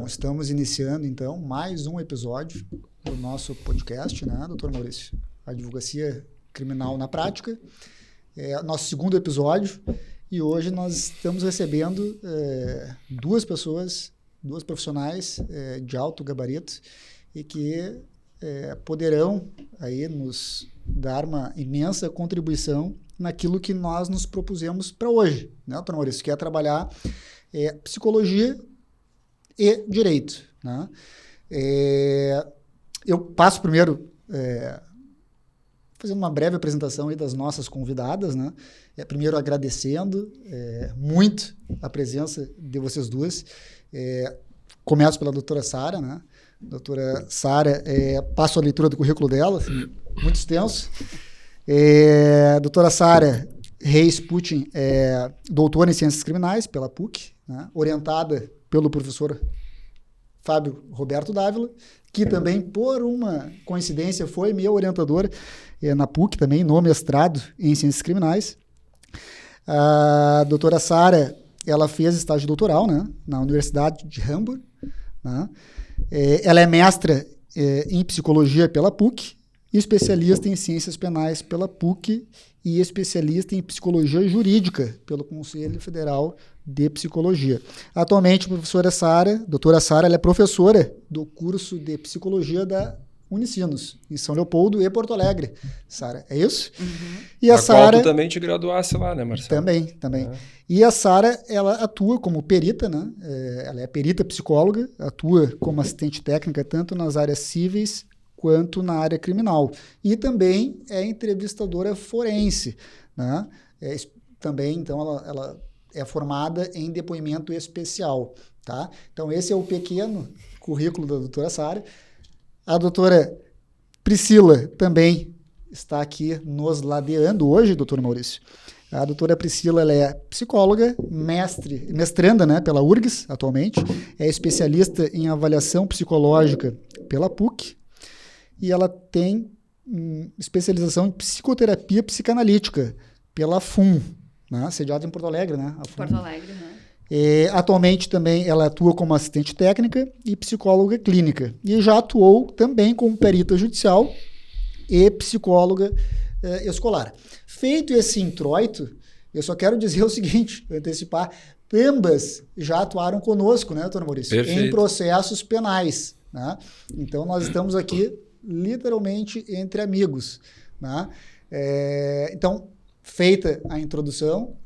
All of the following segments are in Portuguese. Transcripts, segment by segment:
estamos iniciando, então, mais um episódio do nosso podcast, né, doutor Maurício? A Advocacia Criminal na Prática. É o nosso segundo episódio e hoje nós estamos recebendo duas pessoas, duas profissionais de alto gabarito e que poderão aí nos dar uma imensa contribuição naquilo que nós nos propusemos para hoje, né, doutor Maurício? Que é trabalhar psicologia e direito, né? Eu passo primeiro fazendo uma breve apresentação aí das nossas convidadas, né? Primeiro agradecendo muito a presença de vocês duas. Começo pela doutora Sara, né? Doutora Sara, passo a leitura do currículo dela, assim, muito extenso. Doutora Sara Reis Putin é doutora em Ciências Criminais pela PUC, né? Orientada pelo professor Fábio Roberto Dávila, que também, por uma coincidência, foi meu orientador na PUC também, no mestrado em Ciências Criminais. A doutora Sara, ela fez estágio doutoral, né, na Universidade de Hamburg, né? Ela é mestra em Psicologia pela PUC, especialista em Ciências Penais pela PUC e especialista em Psicologia Jurídica pelo Conselho Federal de Psicologia. Atualmente, a doutora Sara, ela é professora do curso de Psicologia da Unicinos, em São Leopoldo e Porto Alegre. Sara, é isso? Uhum. E a Sara... qual tu também te graduasse lá, né, Marcelo? Também. E a Sara, ela atua como perita, né? Ela é perita psicóloga, atua como assistente técnica tanto nas áreas cíveis quanto na área criminal. E também é entrevistadora forense, né? Também, então, ela é formada em depoimento especial, tá? Então, esse é o pequeno currículo da doutora Sara. A doutora Priscila também está aqui nos hoje, doutor Maurício. A doutora Priscila, ela é psicóloga, mestranda, né, pela URGS, atualmente, é especialista em avaliação psicológica pela PUC, e ela tem especialização em psicoterapia psicanalítica pela FUM, né, sediada em Porto Alegre, né? Porto Alegre, né? Atualmente também ela atua como assistente técnica e psicóloga clínica. E já atuou também como perita judicial e psicóloga escolar. Feito esse introito, eu só quero dizer o seguinte, antecipar, ambas já atuaram conosco, né, doutor Maurício? Perfeito. Em processos penais, né? Então, nós estamos aqui literalmente entre amigos, né? Então, feita a introdução,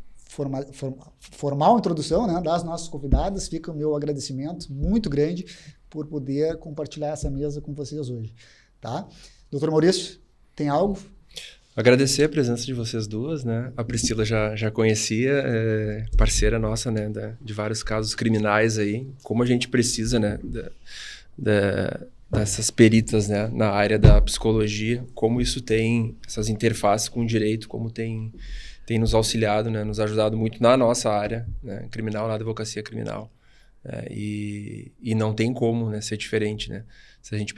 formal introdução, né, das nossas convidadas, fica o meu agradecimento muito grande por poder compartilhar essa mesa com vocês hoje, tá? Doutor Maurício, tem algo? Agradecer a presença de vocês duas, né? A Priscila já conhecia, parceira nossa, né, de vários casos criminais aí, como a gente precisa, né, dessas peritas, né, na área da psicologia, como isso tem essas interfaces com o direito, como tem nos auxiliado, né, nos ajudado muito na nossa área, né, criminal, na advocacia criminal. E não tem como, né, ser diferente, né? Se a gente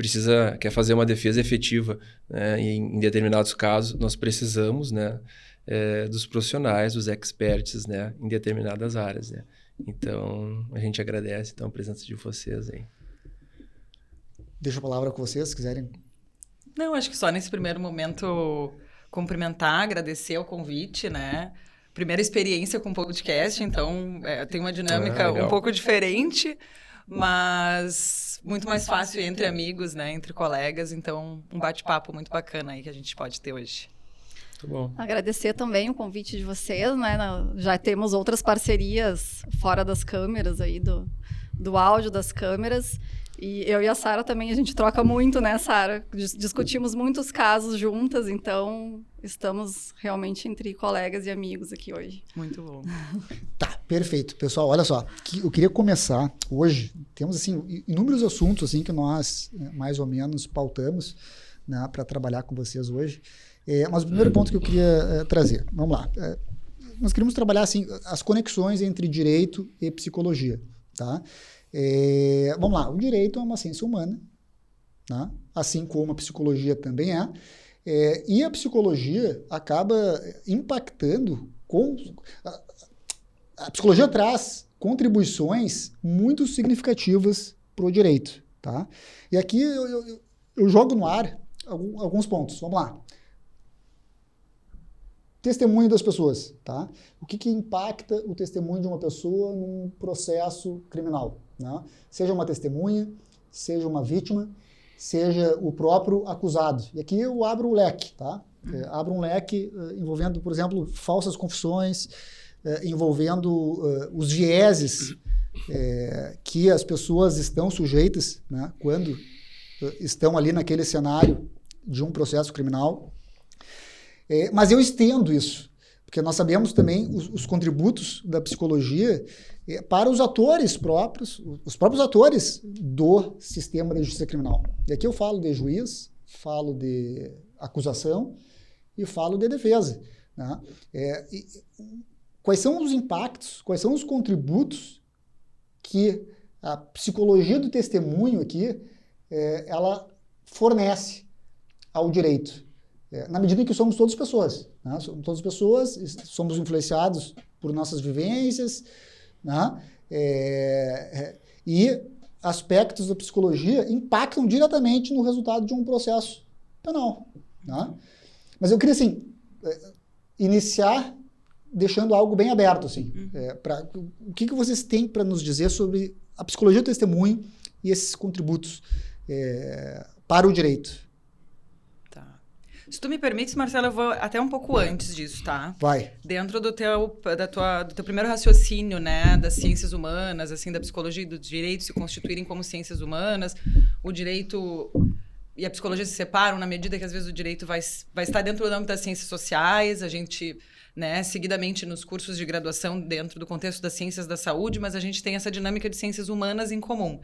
quer fazer uma defesa efetiva, né, em determinados casos, nós precisamos, né, dos profissionais, dos experts, né, em determinadas áreas, né? Então, a gente agradece então, a presença de vocês aí. Deixo a palavra com vocês, se quiserem. Não, acho que só nesse primeiro momento cumprimentar, agradecer o convite, né? Primeira experiência com podcast, então tem uma dinâmica um pouco diferente, mas muito mais fácil entre amigos, né? Entre colegas, então um bate-papo muito bacana aí que a gente pode ter hoje. Muito bom. Agradecer também o convite de vocês, né? Já temos outras parcerias fora das câmeras aí, do áudio das câmeras. E eu e a Sara também, a gente troca muito, né, Sara? Discutimos muitos casos juntas, então estamos realmente entre colegas e amigos aqui hoje. Muito bom. Tá, perfeito. Pessoal, olha só, eu queria começar hoje, temos assim inúmeros assuntos assim que nós mais ou menos pautamos, né, para trabalhar com vocês hoje. Mas o primeiro ponto que eu queria trazer, vamos lá. Nós queríamos trabalhar assim as conexões entre direito e psicologia, tá? Vamos lá, o direito é uma ciência humana, né? Assim como a psicologia também é, e a psicologia acaba impactando a psicologia traz contribuições muito significativas para o direito, tá? E aqui eu jogo no ar alguns pontos. Vamos lá. Testemunho das pessoas, tá? O que impacta o testemunho de uma pessoa num processo criminal, né? Seja uma testemunha, seja uma vítima, seja o próprio acusado. E aqui eu abro o leque, tá? Abro um leque envolvendo, por exemplo, falsas confissões, envolvendo os vieses que as pessoas estão sujeitas, né, quando estão ali naquele cenário de um processo criminal. Mas eu estendo isso, porque nós sabemos também os contributos da psicologia para os atores próprios, os próprios atores do sistema de justiça criminal. E aqui eu falo de juiz, falo de acusação e falo de defesa, né? Quais são os impactos, quais são os contributos que a psicologia do testemunho aqui, ela fornece ao direito? Na medida em que somos todas pessoas, né? Somos todas pessoas, somos influenciados por nossas vivências, né? E aspectos da psicologia impactam diretamente no resultado de um processo penal, né? Mas eu queria, assim, iniciar deixando algo bem aberto, assim. O que vocês têm para nos dizer sobre a psicologia do testemunho e esses contributos para o direito? Se tu me permites, Marcelo, eu vou até um pouco antes disso, tá? Vai. Dentro do teu primeiro raciocínio, né, das ciências humanas, assim, da psicologia e do direito se constituírem como ciências humanas, o direito e a psicologia se separam na medida que, às vezes, o direito vai estar dentro do âmbito das ciências sociais, a gente, né, seguidamente nos cursos de graduação dentro do contexto das ciências da saúde, mas a gente tem essa dinâmica de ciências humanas em comum.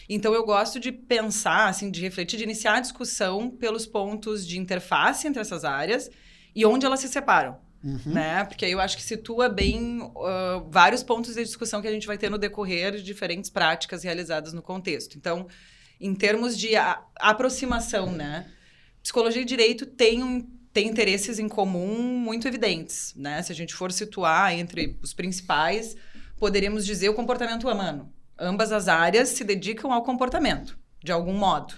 Então, eu gosto de pensar, assim, de refletir, de iniciar a discussão pelos pontos de interface entre essas áreas e onde elas se separam, né? Porque aí eu acho que situa bem vários pontos de discussão que a gente vai ter no decorrer de diferentes práticas realizadas no contexto. Então, em termos de aproximação, né? Psicologia e direito tem interesses em comum muito evidentes, né? Se a gente for situar entre os principais, poderíamos dizer o comportamento humano. Ambas as áreas se dedicam ao comportamento, de algum modo,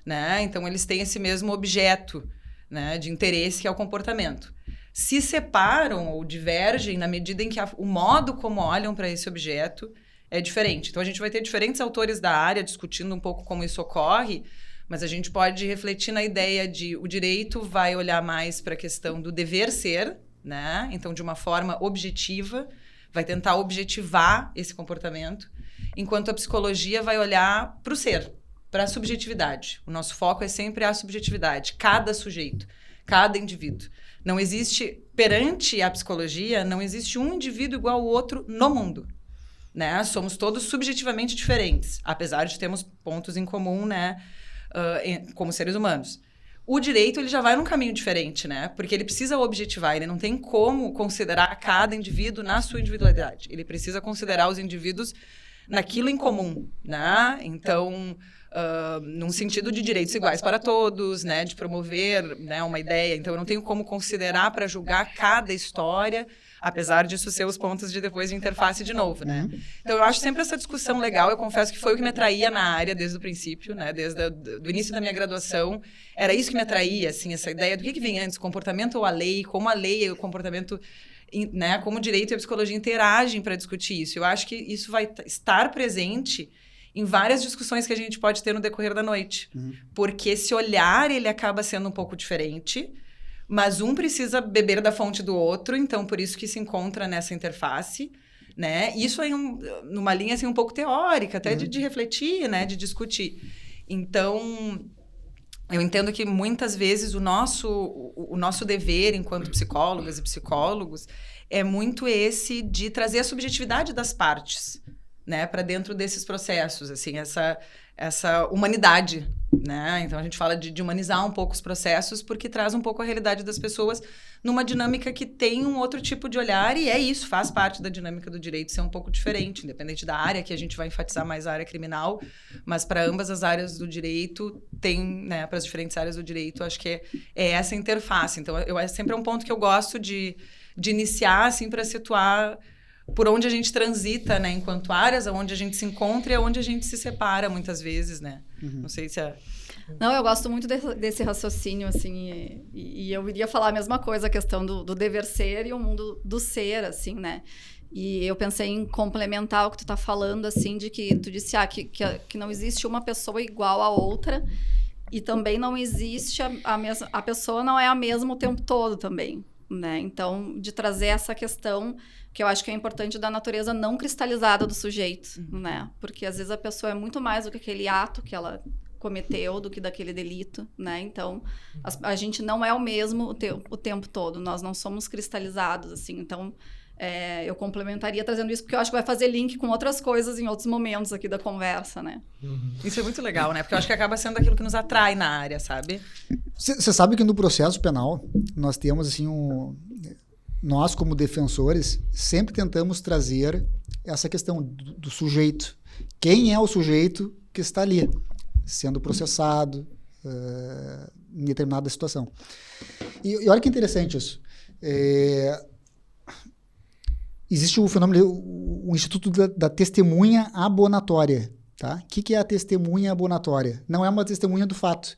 né? Então, eles têm esse mesmo objeto, né, de interesse, que é o comportamento. Se separam ou divergem na medida em que o modo como olham para esse objeto é diferente. Então, a gente vai ter diferentes autores da área discutindo um pouco como isso ocorre, mas a gente pode refletir na ideia de o direito vai olhar mais para a questão do dever ser, né? Então, de uma forma objetiva, vai tentar objetivar esse comportamento, enquanto a psicologia vai olhar para o ser, para a subjetividade. O nosso foco é sempre a subjetividade, cada sujeito, cada indivíduo. Não existe, perante a psicologia, não existe um indivíduo igual ao outro no mundo, né? Somos todos subjetivamente diferentes, apesar de termos pontos em comum, né? Como seres humanos. O direito, ele já vai num caminho diferente, né? Porque ele precisa objetivar, ele não tem como considerar cada indivíduo na sua individualidade. Ele precisa considerar os indivíduos naquilo em comum, né? Então, num sentido de direitos iguais para todos, né? De promover, né, uma ideia. Então, eu não tenho como considerar para julgar cada história, apesar disso ser os pontos de depois de interface de novo, né? Então, eu acho sempre essa discussão legal. Eu confesso que foi o que me atraía na área desde o princípio, né? Desde o início da minha graduação. Era isso que me atraía, assim, essa ideia do que vem antes, comportamento ou a lei, como a lei e o comportamento, né? Como o direito e a psicologia interagem para discutir isso. Eu acho que isso vai estar presente em várias discussões que a gente pode ter no decorrer da noite. Porque esse olhar, ele acaba sendo um pouco diferente, mas um precisa beber da fonte do outro, então por isso que se encontra nessa interface, né? Isso é numa linha assim, um pouco teórica, até de refletir, né? De discutir. Então, eu entendo que muitas vezes o nosso dever enquanto psicólogas e psicólogos é muito esse de trazer a subjetividade das partes, né? Para dentro desses processos, assim, essa humanidade, né? Então, a gente fala de humanizar um pouco os processos, porque traz um pouco a realidade das pessoas numa dinâmica que tem um outro tipo de olhar, e é isso, faz parte da dinâmica do direito ser um pouco diferente, independente da área, que a gente vai enfatizar mais a área criminal, mas para ambas as áreas do direito, tem, né, para as diferentes áreas do direito, acho que é essa interface. Então, sempre é um ponto que eu gosto de iniciar, assim, para situar por onde a gente transita, né, enquanto áreas, onde a gente se encontra e onde a gente se separa muitas vezes, né? Não sei se é... Não, eu gosto muito desse raciocínio, assim, e eu iria falar a mesma coisa, a questão do dever ser e o mundo do ser, assim, né? E eu pensei em complementar o que tu tá falando, assim, de que tu disse que não existe uma pessoa igual a outra, e também não existe a pessoa não é a mesma o tempo todo também, né? Então, de trazer essa questão que eu acho que é importante da natureza não cristalizada do sujeito, né? Porque às vezes a pessoa é muito mais do que aquele ato que ela cometeu do que daquele delito, né? Então, a gente não é o mesmo o tempo todo, nós não somos cristalizados, assim. Então, eu complementaria trazendo isso, porque eu acho que vai fazer link com outras coisas em outros momentos aqui da conversa, né? Isso é muito legal, né? Porque eu acho que acaba sendo aquilo que nos atrai na área, sabe? Você sabe que no processo penal, nós temos, assim, nós, como defensores, sempre tentamos trazer essa questão do sujeito. Quem é o sujeito que está ali, sendo processado em determinada situação. E olha que interessante isso. Existe o fenômeno, o Instituto da Testemunha Abonatória. Tá? O que é a testemunha abonatória? Não é uma testemunha do fato.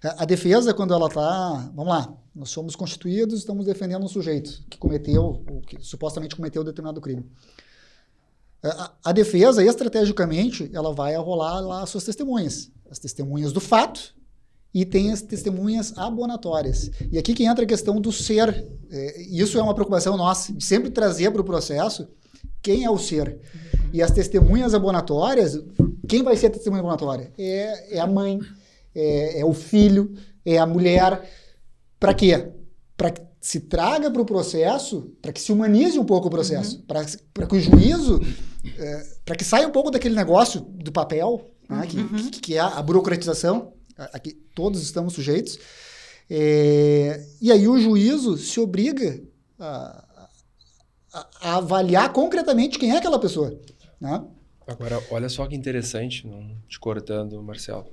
A defesa, quando ela está... Vamos lá, nós somos constituídos, estamos defendendo um sujeito que cometeu, ou que supostamente cometeu determinado crime. A defesa, estrategicamente, ela vai arrolar lá as suas testemunhas. As testemunhas do fato e tem as testemunhas abonatórias. E aqui que entra a questão do ser. Isso é uma preocupação nossa, de sempre trazer para o processo quem é o ser. E as testemunhas abonatórias, quem vai ser a testemunha abonatória? É a mãe, é o filho, é a mulher. Para quê? Para que se traga para o processo, para que se humanize um pouco o processo, para que o juízo, para que saia um pouco daquele negócio do papel, né, que é a burocratização, a que todos estamos sujeitos. E aí o juízo se obriga a avaliar concretamente quem é aquela pessoa. Né? Agora, olha só que interessante, não te cortando, Marcelo,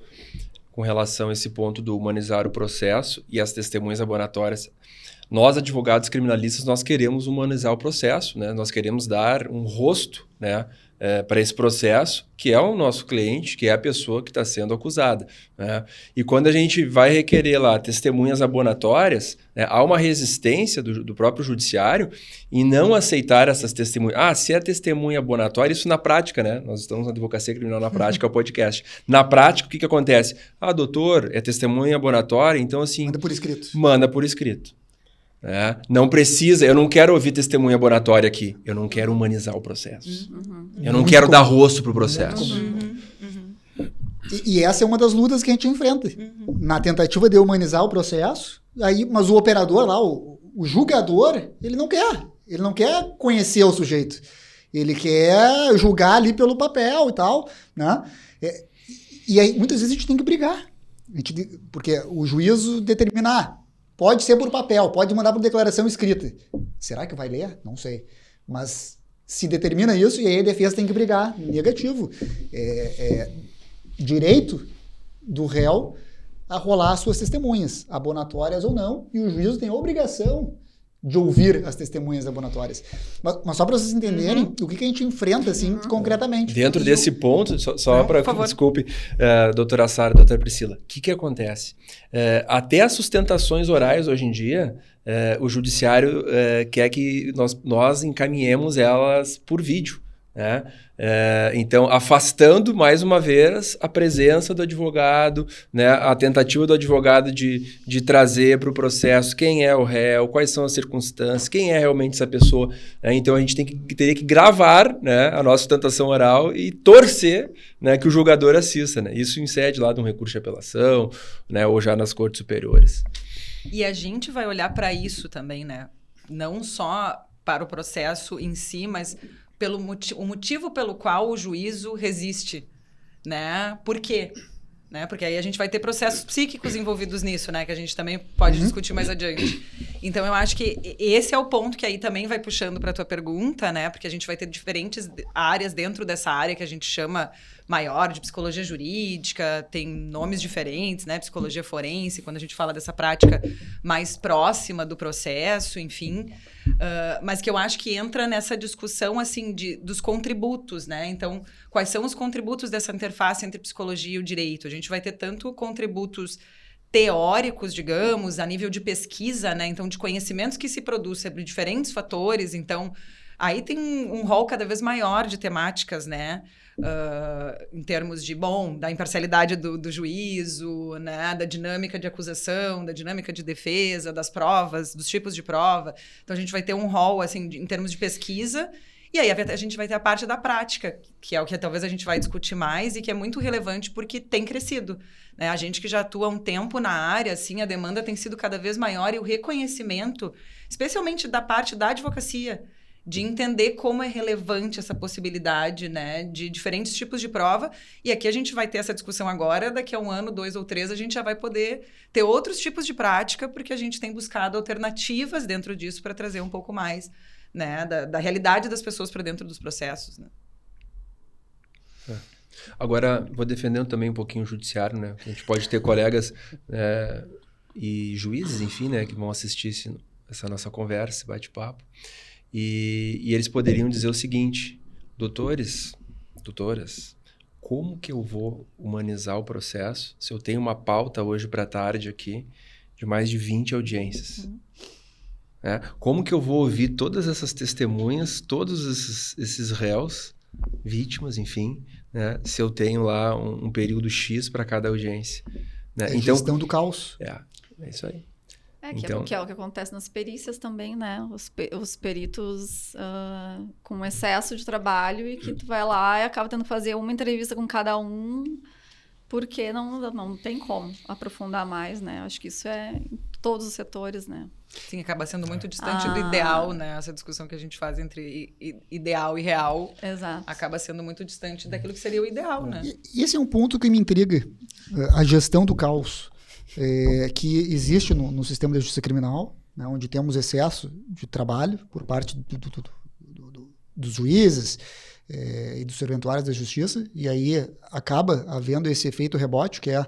com relação a esse ponto do humanizar o processo e as testemunhas abonatórias. Nós, advogados criminalistas, nós queremos humanizar o processo, né? Nós queremos dar um rosto, né, para esse processo, que é o nosso cliente, que é a pessoa que está sendo acusada. Né? E quando a gente vai requerer lá testemunhas abonatórias, né, há uma resistência do próprio judiciário em não aceitar essas testemunhas. Se é testemunha abonatória, isso na prática, né? Nós estamos na Advocacia Criminal na Prática, o podcast. Na prática, o que acontece? Doutor, é testemunha abonatória, então assim... Manda por escrito. Manda por escrito. Não precisa, eu não quero ouvir testemunha abonatória aqui, eu não quero humanizar o processo. Eu não quero dar rosto para o processo. E essa é uma das lutas que a gente enfrenta. Na tentativa de humanizar o processo, mas o operador lá, o julgador, ele não quer conhecer o sujeito. Ele quer julgar ali pelo papel e tal. Né? E aí, muitas vezes, a gente tem que brigar. Porque o juízo determina... Pode ser por papel, pode mandar por declaração escrita. Será que vai ler? Não sei. Mas se determina isso, e aí a defesa tem que brigar. Negativo. Direito do réu a rolar as suas testemunhas, abonatórias ou não, e o juízo tem a obrigação de ouvir as testemunhas abonatórias. Mas só para vocês entenderem o que a gente enfrenta, assim, concretamente. Dentro desse ponto, só para... Desculpe, doutora Sara, doutora Priscila, o que acontece? Até as sustentações orais, hoje em dia, o judiciário quer que nós encaminhemos elas por vídeo. Né? Então, afastando mais uma vez a presença do advogado, né? A tentativa do advogado de trazer para o processo quem é o réu, quais são as circunstâncias, quem é realmente essa pessoa. Né? Então, a gente teria que gravar, né, a nossa sustentação oral e torcer, né, que o julgador assista. Né? Isso incide lá de um recurso de apelação, né, ou já nas cortes superiores. E a gente vai olhar para isso também, né? Não só para o processo em si, mas... o motivo pelo qual o juízo resiste, né? Por quê? Né? Porque aí a gente vai ter processos psíquicos envolvidos nisso, né? Que a gente também pode discutir mais adiante. Então, eu acho que esse é o ponto que aí também vai puxando para a tua pergunta, né? Porque a gente vai ter diferentes áreas dentro dessa área que a gente chama maior de psicologia jurídica, tem nomes diferentes, né? Psicologia forense, quando a gente fala dessa prática mais próxima do processo, enfim. Mas que eu acho que entra nessa discussão, assim, dos contributos, né? Então, quais são os contributos dessa interface entre psicologia e o direito? A gente vai ter tanto contributos teóricos, digamos, a nível de pesquisa, né? Então, de conhecimentos que se produz sobre diferentes fatores. Então, aí tem um rol cada vez maior de temáticas, né? Em termos de, da imparcialidade do juízo, né? Da dinâmica de acusação, da dinâmica de defesa, das provas, dos tipos de prova. Então, a gente vai ter um rol, assim, em termos de pesquisa. E aí a gente vai ter a parte da prática, que é o que talvez a gente vai discutir mais e que é muito relevante porque tem crescido, né? A gente que já atua há um tempo na área, assim, a demanda tem sido cada vez maior e o reconhecimento, especialmente da parte da advocacia, de entender como é relevante essa possibilidade, né, de diferentes tipos de prova. E aqui a gente vai ter essa discussão agora, daqui a 1 ano, 2 ou 3, a gente já vai poder ter outros tipos de prática, porque a gente tem buscado alternativas dentro disso para trazer um pouco mais, né, da realidade das pessoas para dentro dos processos, né? Agora, vou defendendo também um pouquinho o judiciário, né? A gente pode ter colegas e juízes, enfim, né, que vão assistir essa nossa conversa, esse bate-papo. E eles poderiam dizer o seguinte: doutores, doutoras, como que eu vou humanizar o processo se eu tenho uma pauta hoje para a tarde aqui de mais de 20 audiências? Como que eu vou ouvir todas essas testemunhas, todos esses réus, vítimas, enfim, né, se eu tenho lá um período X para cada audiência? Né? Então, gestão do caos. É isso aí. Que é o que acontece nas perícias também, né? Os peritos com excesso de trabalho e que tu vai lá e acaba tendo que fazer uma entrevista com cada um, porque não tem como aprofundar mais, né? Acho que isso é em todos os setores, né? Sim, acaba sendo muito distante do ideal, né? Essa discussão que a gente faz entre ideal e real. Exato. Acaba sendo muito distante daquilo que seria o ideal, né? E esse é um ponto que me intriga, a gestão do caos. Que existe no sistema de justiça criminal, né, onde temos excesso de trabalho por parte dos juízes e dos serventuários da justiça, e aí acaba havendo esse efeito rebote, que é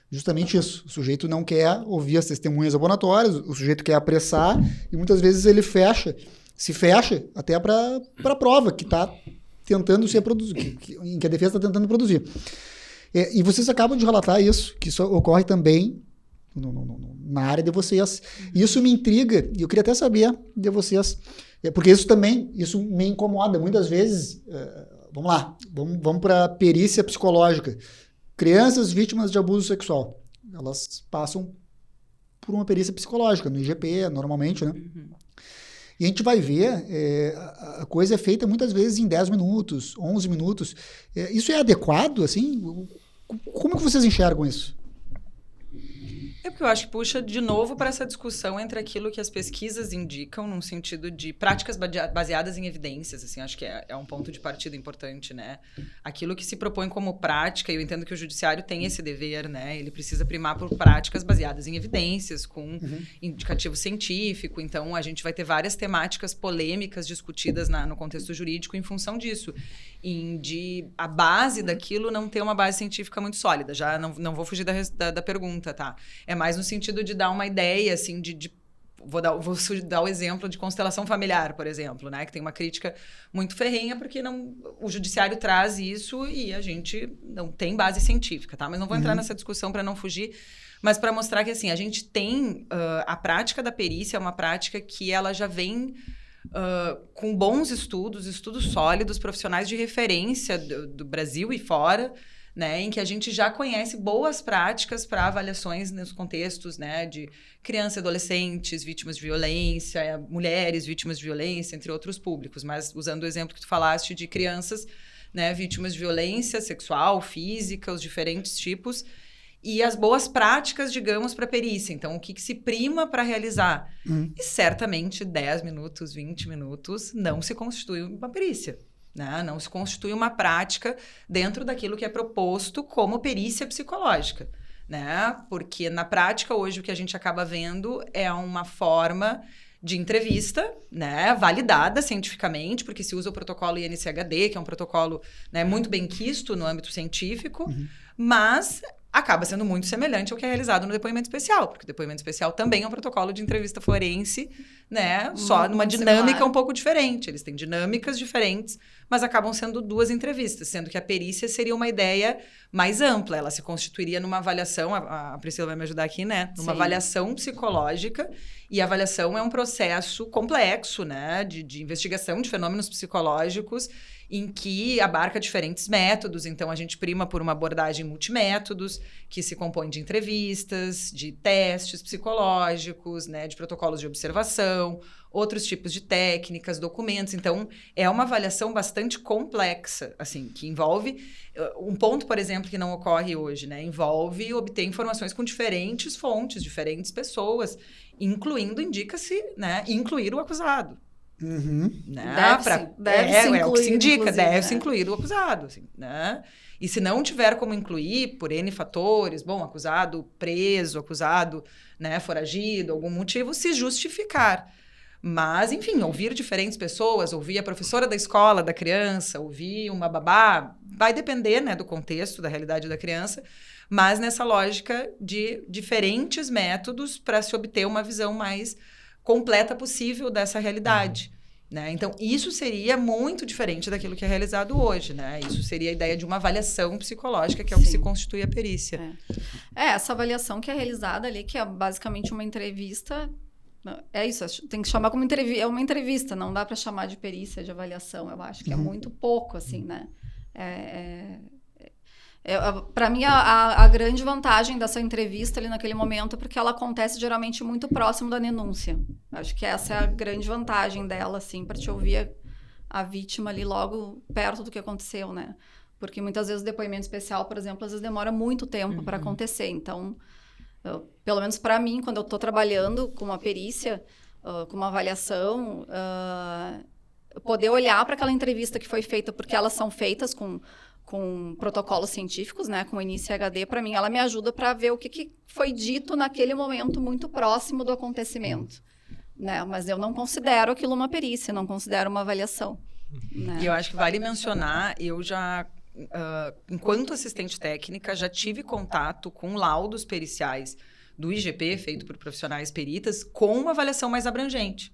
justamente isso. O sujeito não quer ouvir as testemunhas abonatórias, o sujeito quer apressar, e muitas vezes ele se fecha até para a prova que está tentando ser produzida, em que a defesa está tentando produzir. E vocês acabam de relatar isso, que isso ocorre também na área de vocês. Isso me intriga, e eu queria até saber de vocês, porque isso me incomoda. Muitas vezes, vamos para a perícia psicológica. Crianças vítimas de abuso sexual, elas passam por uma perícia psicológica, no IGP, normalmente, né? Uhum. E a gente vai ver, a coisa é feita muitas vezes em 10 minutos, 11 minutos. Isso é adequado, assim? Como que vocês enxergam isso? É porque eu acho que puxa de novo para essa discussão entre aquilo que as pesquisas indicam num sentido de práticas baseadas em evidências, assim, acho que é um ponto de partida importante, né? Aquilo que se propõe como prática, e eu entendo que o judiciário tem esse dever, né? Ele precisa primar por práticas baseadas em evidências, com indicativo científico, então a gente vai ter várias temáticas polêmicas discutidas no contexto jurídico em função disso, de a base daquilo não ter uma base científica muito sólida. Já não vou fugir da pergunta, tá? É mais no sentido de dar uma ideia, assim, vou dar o exemplo de constelação familiar, por exemplo, né? Que tem uma crítica muito ferrenha, porque o judiciário traz isso e a gente não tem base científica, tá? Mas não vou entrar nessa discussão para não fugir, mas para mostrar que, assim, a gente tem a prática da perícia, é uma prática que ela já vem com bons estudos sólidos, profissionais de referência do Brasil e fora, né, em que a gente já conhece boas práticas para avaliações nos contextos, né, de crianças e adolescentes vítimas de violência, mulheres vítimas de violência, entre outros públicos. Mas usando o exemplo que tu falaste de crianças, né, vítimas de violência sexual, física, os diferentes tipos, e as boas práticas, digamos, para a perícia. Então, o que se prima para realizar? E certamente 10 minutos, 20 minutos não se constitui uma perícia. Né? Não se constitui uma prática dentro daquilo que é proposto como perícia psicológica, né? Porque na prática hoje o que a gente acaba vendo é uma forma de entrevista, né, validada cientificamente, porque se usa o protocolo INCHD, que é um protocolo, né, muito bem quisto no âmbito científico, mas acaba sendo muito semelhante ao que é realizado no depoimento especial, porque o depoimento especial também é um protocolo de entrevista forense, né, só numa dinâmica um pouco diferente. Eles têm dinâmicas diferentes, mas acabam sendo 2 entrevistas, sendo que a perícia seria uma ideia mais ampla. Ela se constituiria numa avaliação, a Priscila vai me ajudar aqui, né, numa avaliação psicológica, e a avaliação é um processo complexo, né, de investigação de fenômenos psicológicos, em que abarca diferentes métodos. Então, a gente prima por uma abordagem multimétodos, que se compõe de entrevistas, de testes psicológicos, né, de protocolos de observação, outros tipos de técnicas, documentos. Então, é uma avaliação bastante complexa, assim, que envolve um ponto, por exemplo, que não ocorre hoje, né, envolve obter informações com diferentes fontes, diferentes pessoas, incluindo, indica-se, né, incluir o acusado. Né? Deve-se incluir, é o que se indica, deve-se né? incluir o acusado, assim, né? E se não tiver como incluir, por N fatores, bom, acusado preso, acusado, né, foragido, algum motivo, se justificar. Mas, enfim, ouvir diferentes pessoas, ouvir a professora da escola da criança, ouvir uma babá, vai depender, né, do contexto, da realidade da criança, mas nessa lógica de diferentes métodos para se obter uma visão mais completa possível dessa realidade, né? Então, isso seria muito diferente daquilo que é realizado hoje, né? Isso seria a ideia de uma avaliação psicológica, que é o que se constitui a perícia. Essa avaliação que é realizada ali, que é basicamente uma entrevista, é isso, tem que chamar como entrevista, é uma entrevista, não dá para chamar de perícia, de avaliação, eu acho que é muito pouco, assim, né? Para mim, a grande vantagem dessa entrevista ali naquele momento é porque ela acontece geralmente muito próximo da denúncia. Acho que essa é a grande vantagem dela, assim, para te ouvir a vítima ali logo perto do que aconteceu, né? Porque muitas vezes o depoimento especial, por exemplo, às vezes demora muito tempo para acontecer. Então, pelo menos para mim, quando eu estou trabalhando com uma perícia, com uma avaliação, poder olhar para aquela entrevista que foi feita, porque elas são feitas com protocolos científicos, né, com o INCHD, para mim, ela me ajuda para ver o que foi dito naquele momento muito próximo do acontecimento, né? Mas eu não considero aquilo uma perícia, não considero uma avaliação. Né? E eu acho que vale mencionar, eu já, enquanto assistente técnica, já tive contato com laudos periciais do IGP, feito por profissionais peritas, com uma avaliação mais abrangente.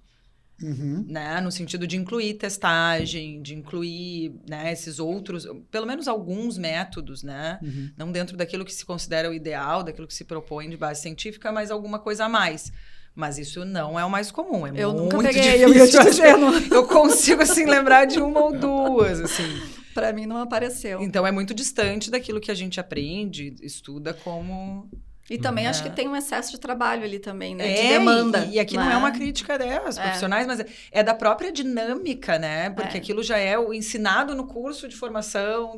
Né? No sentido de incluir testagem, de incluir, né, esses outros, pelo menos alguns métodos, né? Não dentro daquilo que se considera o ideal, daquilo que se propõe de base científica, mas alguma coisa a mais. Mas isso não é o mais comum, eu muito nunca peguei, difícil. eu ia te dizendo. Eu consigo, assim, lembrar de uma ou duas, assim. Para mim não apareceu. Então, é muito distante daquilo que a gente aprende, estuda como... E também acho que tem um excesso de trabalho ali também, né? De demanda. E aqui não é uma crítica das profissionais, mas é da própria dinâmica, né? Porque aquilo já é o ensinado no curso de formação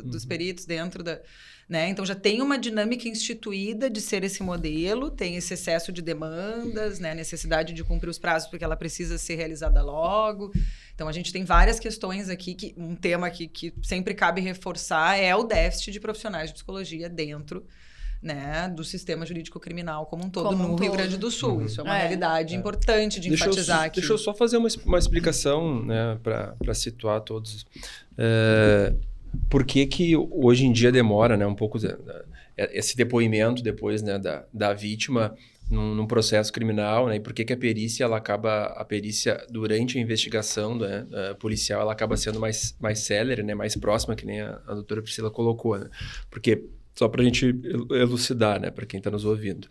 dos peritos dentro da... Né? Então, já tem uma dinâmica instituída de ser esse modelo, tem esse excesso de demandas, né? Necessidade de cumprir os prazos porque ela precisa ser realizada logo. Então, a gente tem várias questões aqui, um tema aqui que sempre cabe reforçar é o déficit de profissionais de psicologia dentro, né, do sistema jurídico criminal como um todo no Rio Grande do Sul. Isso é uma realidade importante de enfatizar aqui. Deixa eu só fazer uma explicação, né, para situar todos. Por que hoje em dia demora, né, um pouco esse depoimento depois, né, da vítima num processo criminal, né, e por que a perícia durante a investigação, né, policial ela acaba sendo mais célere, né, mais próxima, que nem a doutora Priscila colocou, né? Porque só para a gente elucidar, né, para quem está nos ouvindo.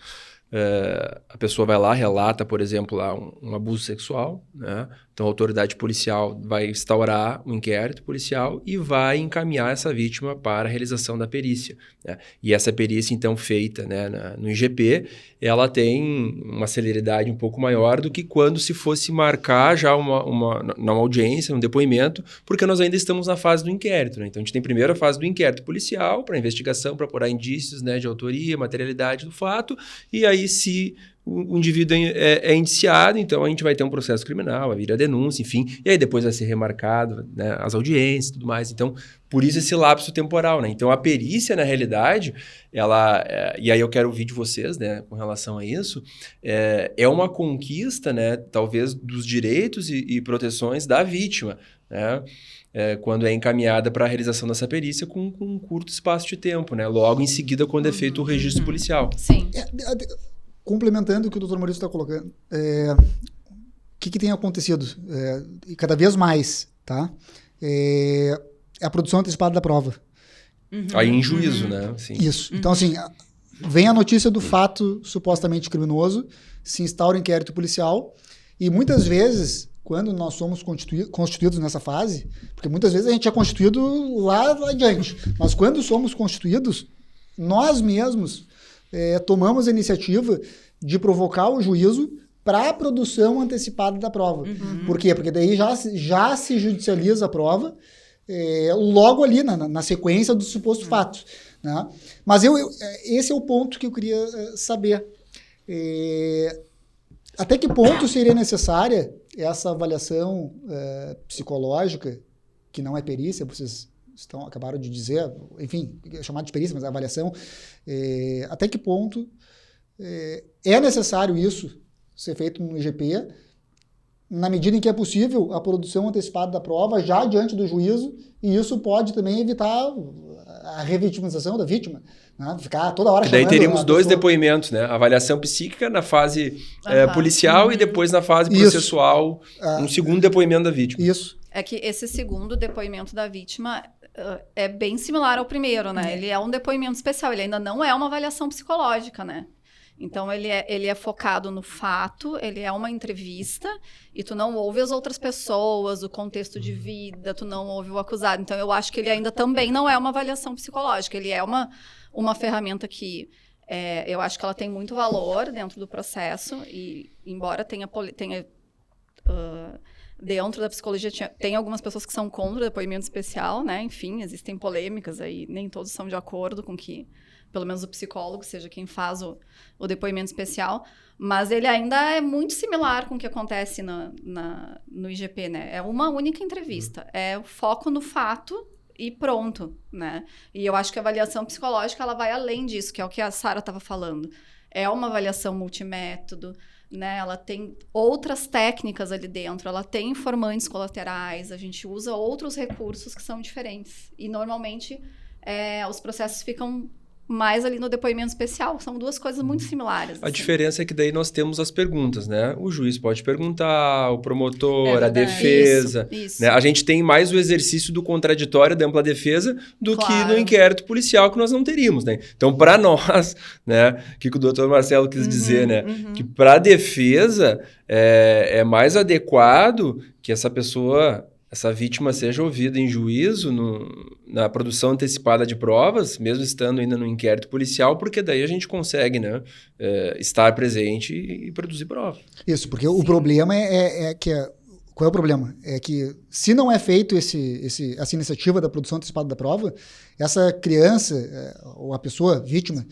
A pessoa vai lá, relata, por exemplo, lá um abuso sexual, né? Então, a autoridade policial vai instaurar um inquérito policial e vai encaminhar essa vítima para a realização da perícia, né? E essa perícia, então, feita, né, no IGP, ela tem uma celeridade um pouco maior do que quando se fosse marcar já numa audiência, um depoimento, porque nós ainda estamos na fase do inquérito, né? Então, a gente tem primeiro a fase do inquérito policial, para investigação, para apurar indícios, né, de autoria, materialidade do fato, e aí se o indivíduo é indiciado, então a gente vai ter um processo criminal, vai vir a denúncia, enfim, e aí depois vai ser remarcado, né, as audiências e tudo mais. Então, por isso esse lapso temporal, né? Então, a perícia, na realidade, e aí eu quero ouvir de vocês, né, com relação a isso, é uma conquista, né, talvez dos direitos e proteções da vítima, né? Quando é encaminhada para a realização dessa perícia com um curto espaço de tempo, né? Logo em seguida, quando é feito o registro policial. Sim. Complementando o que o Dr. Maurício está colocando, o que tem acontecido? E cada vez mais, tá? É a produção antecipada da prova. Aí em juízo, né? Sim. Isso. Então, assim, vem a notícia do fato supostamente criminoso, se instaura o inquérito policial e muitas vezes, quando nós somos constituídos nessa fase, porque muitas vezes a gente é constituído lá adiante, mas quando somos constituídos, nós mesmos tomamos a iniciativa de provocar o juízo para a produção antecipada da prova. Por quê? Porque daí já se judicializa a prova logo ali, na sequência do suposto fato. Né? Mas esse é o ponto que eu queria saber. Até que ponto seria necessária essa avaliação psicológica, que não é perícia, vocês acabaram de dizer, enfim, é chamado de perícia, mas é avaliação. Até que ponto é necessário isso ser feito no IGP, na medida em que é possível a produção antecipada da prova já diante do juízo, e isso pode também evitar a revitimização da vítima, né? Ficar toda hora chamando. Daí teríamos dois depoimentos, né? A avaliação psíquica na fase policial e depois na fase processual, um segundo depoimento da vítima. Isso. É que esse segundo depoimento da vítima é bem similar ao primeiro, né? Ele é um depoimento especial, ele ainda não é uma avaliação psicológica, né? Então, ele é focado no fato, ele é uma entrevista, e tu não ouve as outras pessoas, o contexto de vida, tu não ouve o acusado. Então, eu acho que ele ainda também não é uma avaliação psicológica, ele é uma ferramenta que eu acho que ela tem muito valor dentro do processo, e embora tenha dentro da psicologia, tem algumas pessoas que são contra o depoimento especial, né? Enfim, existem polêmicas aí, nem todos são de acordo com que, pelo menos o psicólogo, seja quem faz o depoimento especial, mas ele ainda é muito similar com o que acontece no IGP, né? É uma única entrevista, é o foco no fato e pronto, né? E eu acho que a avaliação psicológica, ela vai além disso, que é o que a Sara estava falando. É uma avaliação multimétodo, né? Ela tem outras técnicas ali dentro, ela tem informantes colaterais, a gente usa outros recursos que são diferentes. E, normalmente, os processos ficam mais ali no depoimento especial. São duas coisas muito similares. A diferença é que daí nós temos as perguntas, né? O juiz pode perguntar, o promotor, a defesa. Isso. Né? A gente tem mais o exercício do contraditório da ampla defesa do que no inquérito policial, que nós não teríamos, né? Então, para nós, né? O que o doutor Marcelo quis dizer, né? Que para a defesa é mais adequado que essa vítima seja ouvida em juízo na produção antecipada de provas, mesmo estando ainda no inquérito policial, porque daí a gente consegue, né, estar presente e produzir prova. Isso, porque o problema qual é o problema? É que se não é feito essa iniciativa da produção antecipada da prova, essa criança, ou a pessoa vítima,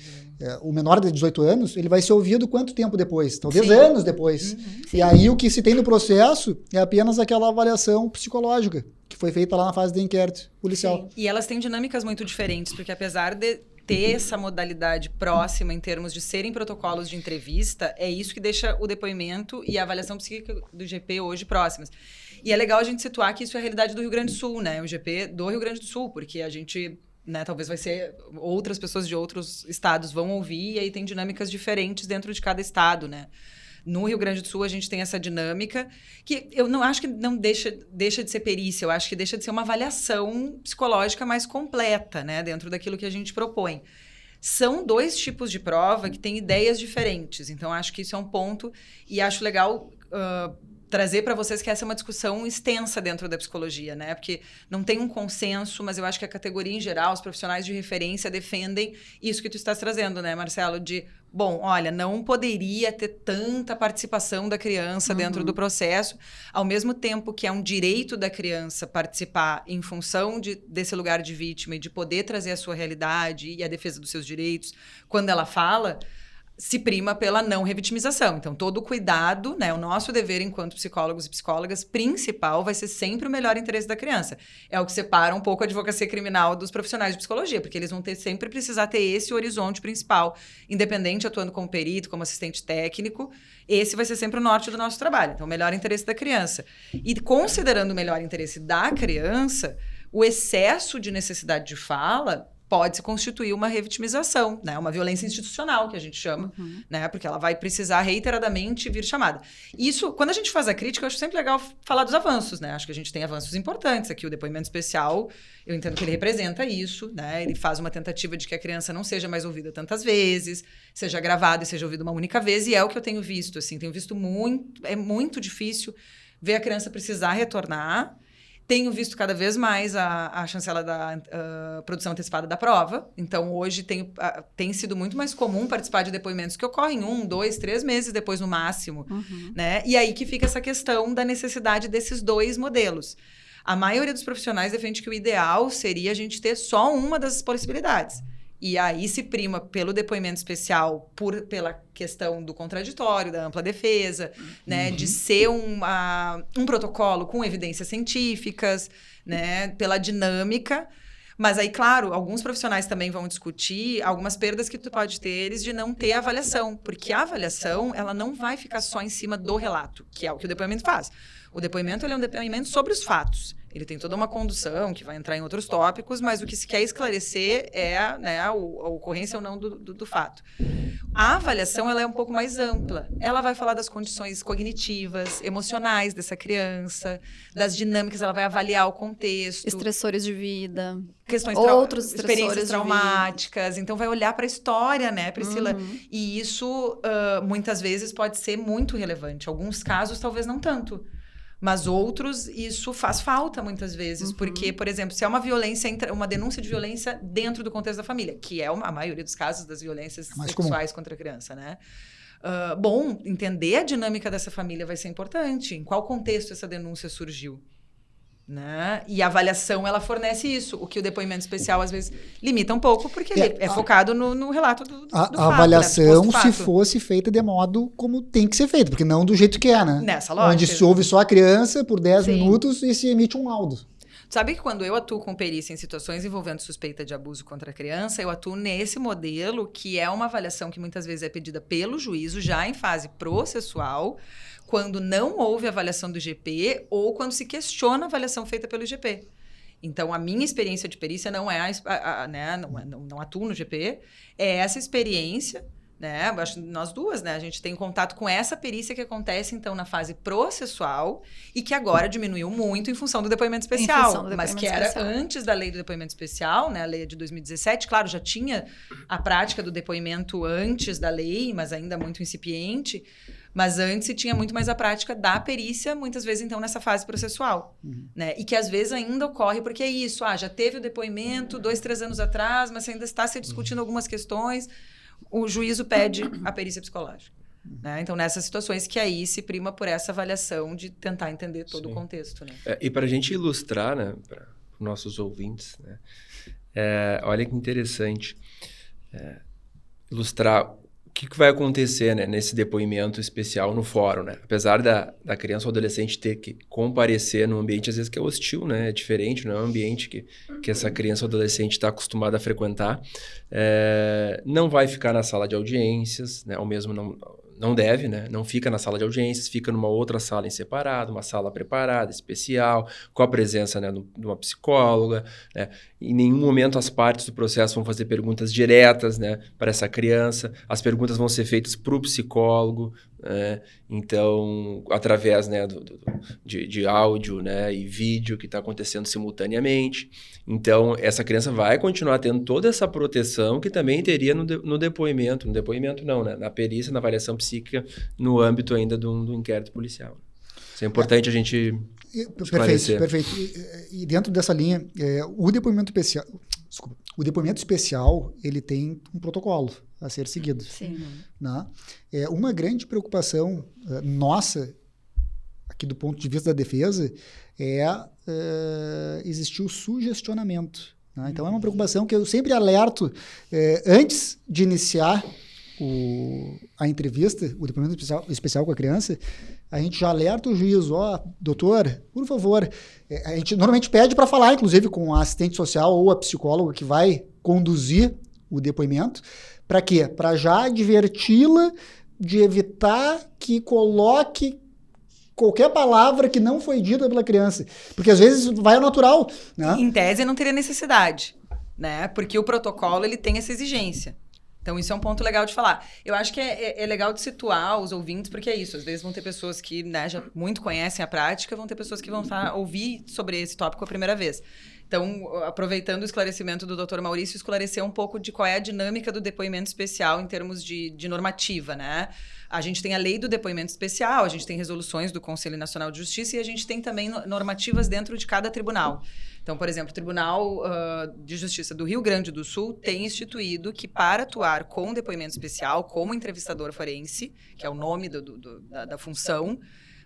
o menor de 18 anos, ele vai ser ouvido quanto tempo depois? Talvez anos depois. E aí o que se tem no processo é apenas aquela avaliação psicológica que foi feita lá na fase de inquérito policial. Sim. E elas têm dinâmicas muito diferentes, porque apesar de ter essa modalidade próxima em termos de serem protocolos de entrevista, é isso que deixa o depoimento e a avaliação psíquica do IGP hoje próximas. E é legal a gente situar que isso é a realidade do Rio Grande do Sul, né? O IGP do Rio Grande do Sul, porque a gente, né, talvez vai ser outras pessoas de outros estados vão ouvir, e aí tem dinâmicas diferentes dentro de cada estado, né? No Rio Grande do Sul, a gente tem essa dinâmica que eu não acho que não deixa de ser perícia, eu acho que deixa de ser uma avaliação psicológica mais completa, né, dentro daquilo que a gente propõe. São dois tipos de prova que têm ideias diferentes, então acho que isso é um ponto, e acho legal trazer para vocês que essa é uma discussão extensa dentro da psicologia, né? Porque não tem um consenso, mas eu acho que a categoria em geral, os profissionais de referência defendem isso que tu estás trazendo, né, Marcelo? De, bom, olha, não poderia ter tanta participação da criança dentro do processo, ao mesmo tempo que é um direito da criança participar em função desse lugar de vítima e de poder trazer a sua realidade e a defesa dos seus direitos quando ela fala. se prima pela não revitimização. Então, todo o cuidado, né, o nosso dever enquanto psicólogos e psicólogas principal vai ser sempre o melhor interesse da criança. É o que separa um pouco a advocacia criminal dos profissionais de psicologia, porque eles vão sempre precisar ter esse horizonte principal, independente atuando como perito, como assistente técnico, esse vai ser sempre o norte do nosso trabalho. Então, o melhor interesse da criança. E considerando o melhor interesse da criança, o excesso de necessidade de fala pode se constituir uma revitimização, né? Uma violência institucional, que a gente chama, né? Porque ela vai precisar reiteradamente vir chamada. Isso, quando a gente faz a crítica, eu acho sempre legal falar dos avanços, né? Acho que a gente tem avanços importantes aqui. O depoimento especial, eu entendo que ele representa isso, né? Ele faz uma tentativa de que a criança não seja mais ouvida tantas vezes, seja gravada e seja ouvida uma única vez, e é o que eu tenho visto, assim. Tenho visto muito, é muito difícil ver a criança precisar retornar. Tenho visto cada vez mais a chancela da produção antecipada da prova. Então, hoje tem sido muito mais comum participar de depoimentos que ocorrem 1, 2, 3 meses depois, no máximo. Né? E aí que fica essa questão da necessidade desses 2 modelos. A maioria dos profissionais defende que o ideal seria a gente ter só uma das possibilidades. E aí se prima pelo depoimento especial pela questão do contraditório, da ampla defesa, né, de ser um protocolo com evidências científicas, né, pela dinâmica. Mas aí, claro, alguns profissionais também vão discutir algumas perdas que tu pode ter de não ter avaliação, porque a avaliação ela não vai ficar só em cima do relato, que é o que o depoimento faz. O depoimento ele é um depoimento sobre os fatos. Ele tem toda uma condução que vai entrar em outros tópicos, mas o que se quer esclarecer é, né, a ocorrência ou não do fato. A avaliação ela é um pouco mais ampla. Ela vai falar das condições cognitivas, emocionais dessa criança, das dinâmicas, ela vai avaliar o contexto. Estressores de vida. Experiências traumáticas. Então, vai olhar para a história, né, Priscila? E isso, muitas vezes, pode ser muito relevante. Alguns casos, talvez não tanto. Mas outros, isso faz falta muitas vezes, porque, por exemplo, se é uma denúncia de violência dentro do contexto da família, que é a maioria dos casos das violências sexuais contra a criança, né? Bom, entender a dinâmica dessa família vai ser importante. Em qual contexto essa denúncia surgiu? Né? E a avaliação, ela fornece isso. O que o depoimento especial, às vezes, limita um pouco, porque ele é focado no relato do fato. A avaliação, né? Se fosse feita de modo como tem que ser feita, porque não do jeito que é, né? Nessa lógica. Onde se ouve só a criança por 10 minutos e se emite um laudo. Sabe que quando eu atuo com perícia em situações envolvendo suspeita de abuso contra a criança, eu atuo nesse modelo, que é uma avaliação que muitas vezes é pedida pelo juízo, já em fase processual, quando não houve avaliação do IGP ou quando se questiona a avaliação feita pelo IGP. Então, a minha experiência de perícia não é não atuo no IGP, é essa experiência, né? Acho que nós duas, né? A gente tem contato com essa perícia que acontece, então, na fase processual e que agora diminuiu muito em função do depoimento especial. Mas que era antes da lei do depoimento especial, né? A lei é de 2017. Claro, já tinha a prática do depoimento antes da lei, mas ainda muito incipiente. Mas antes se tinha muito mais a prática da perícia, muitas vezes, então, nessa fase processual. Né? E que, às vezes, ainda ocorre, porque é isso. Já teve o depoimento 2, 3 anos atrás, mas ainda está se discutindo algumas questões. O juízo pede a perícia psicológica. Né? Então, nessas situações que aí se prima por essa avaliação de tentar entender todo o contexto. Né? E para a gente ilustrar, né, para os nossos ouvintes, né, olha que interessante, ilustrar o que vai acontecer, né, nesse depoimento especial no fórum. Né? Apesar da criança ou adolescente ter que comparecer num ambiente, às vezes, que é hostil, né? É diferente, não é um ambiente que essa criança ou adolescente está acostumada a frequentar. Não vai ficar na sala de audiências, né? Ou mesmo não deve, né? Não fica na sala de audiências, fica numa outra sala em separado, uma sala preparada, especial, com a presença, né, de uma psicóloga. Né? Em nenhum momento as partes do processo vão fazer perguntas diretas, né, para essa criança. As perguntas vão ser feitas para o psicólogo, então, através, né, de áudio, né, e vídeo que está acontecendo simultaneamente. Então, essa criança vai continuar tendo toda essa proteção que também teria no depoimento. No depoimento não, né? Na perícia, na avaliação psíquica, no âmbito ainda do inquérito policial. Isso é importante a gente esclarecer. Perfeito. E dentro dessa linha, o depoimento especial, ele tem um protocolo a ser seguido. Sim. Né? Uma grande preocupação nossa, aqui do ponto de vista da defesa, existir o sugestionamento. Né? Então, é uma preocupação que eu sempre alerto antes de iniciar a entrevista, o depoimento especial com a criança, a gente já alerta o juiz, doutor, por favor, a gente normalmente pede para falar, inclusive, com a assistente social ou a psicóloga que vai conduzir o depoimento. Para quê? Para já adverti-la de evitar que coloque qualquer palavra que não foi dita pela criança. Porque às vezes vai ao natural, né? Em tese não teria necessidade, né? Porque o protocolo ele tem essa exigência. Então, isso é um ponto legal de falar. Eu acho que é legal de situar os ouvintes, porque é isso. Às vezes vão ter pessoas que, né, já muito conhecem a prática, vão ter pessoas que vão ouvir sobre esse tópico a primeira vez. Então, aproveitando o esclarecimento do Dr. Maurício, esclarecer um pouco de qual é a dinâmica do depoimento especial em termos de normativa, né? A gente tem a lei do depoimento especial, a gente tem resoluções do Conselho Nacional de Justiça e a gente tem também normativas dentro de cada tribunal. Então, por exemplo, o Tribunal de Justiça do Rio Grande do Sul tem instituído que para atuar com depoimento especial, como entrevistador forense, que é o nome da função,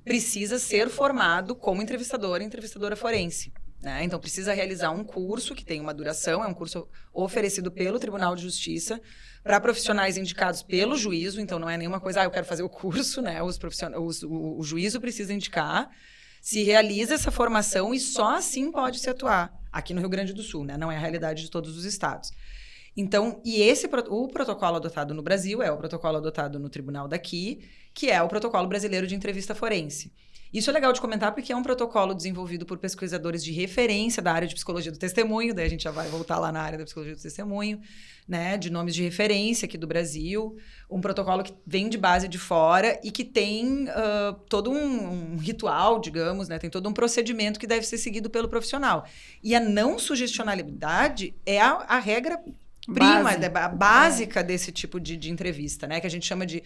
precisa ser formado como entrevistadora forense. Né? Então, precisa realizar um curso que tem uma duração, é um curso oferecido pelo Tribunal de Justiça para profissionais indicados pelo juízo, então não é nenhuma coisa, eu quero fazer o curso, né? O juízo precisa indicar, se realiza essa formação e só assim pode se atuar aqui no Rio Grande do Sul, né? Não é a realidade de todos os estados. Então, o protocolo adotado no Brasil é o protocolo adotado no tribunal daqui, que é o Protocolo Brasileiro de Entrevista Forense. Isso é legal de comentar porque é um protocolo desenvolvido por pesquisadores de referência da área de psicologia do testemunho, daí a gente já vai voltar lá na área da psicologia do testemunho, né, de nomes de referência aqui do Brasil, um protocolo que vem de base de fora e que tem todo um ritual, digamos, né, tem todo um procedimento que deve ser seguido pelo profissional. E a não sugestionalidade é a regra básica desse tipo de entrevista, né? Que a gente chama de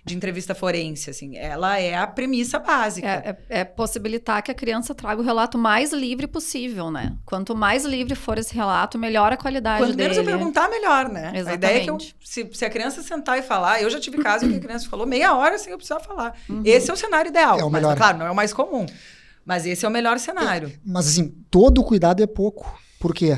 entrevista forense, assim. Ela é a premissa básica. É possibilitar que a criança traga o relato mais livre possível, né? Quanto mais livre for esse relato, melhor a qualidade dele. Quanto menos eu perguntar, melhor, né? Exatamente. A ideia é que se a criança sentar e falar... Eu já tive caso em que a criança falou meia hora sem eu precisar falar. Uhum. Esse é o cenário ideal. É o melhor. Mas, claro, não é o mais comum. Mas esse é o melhor cenário. Mas, assim, todo cuidado é pouco. Por quê?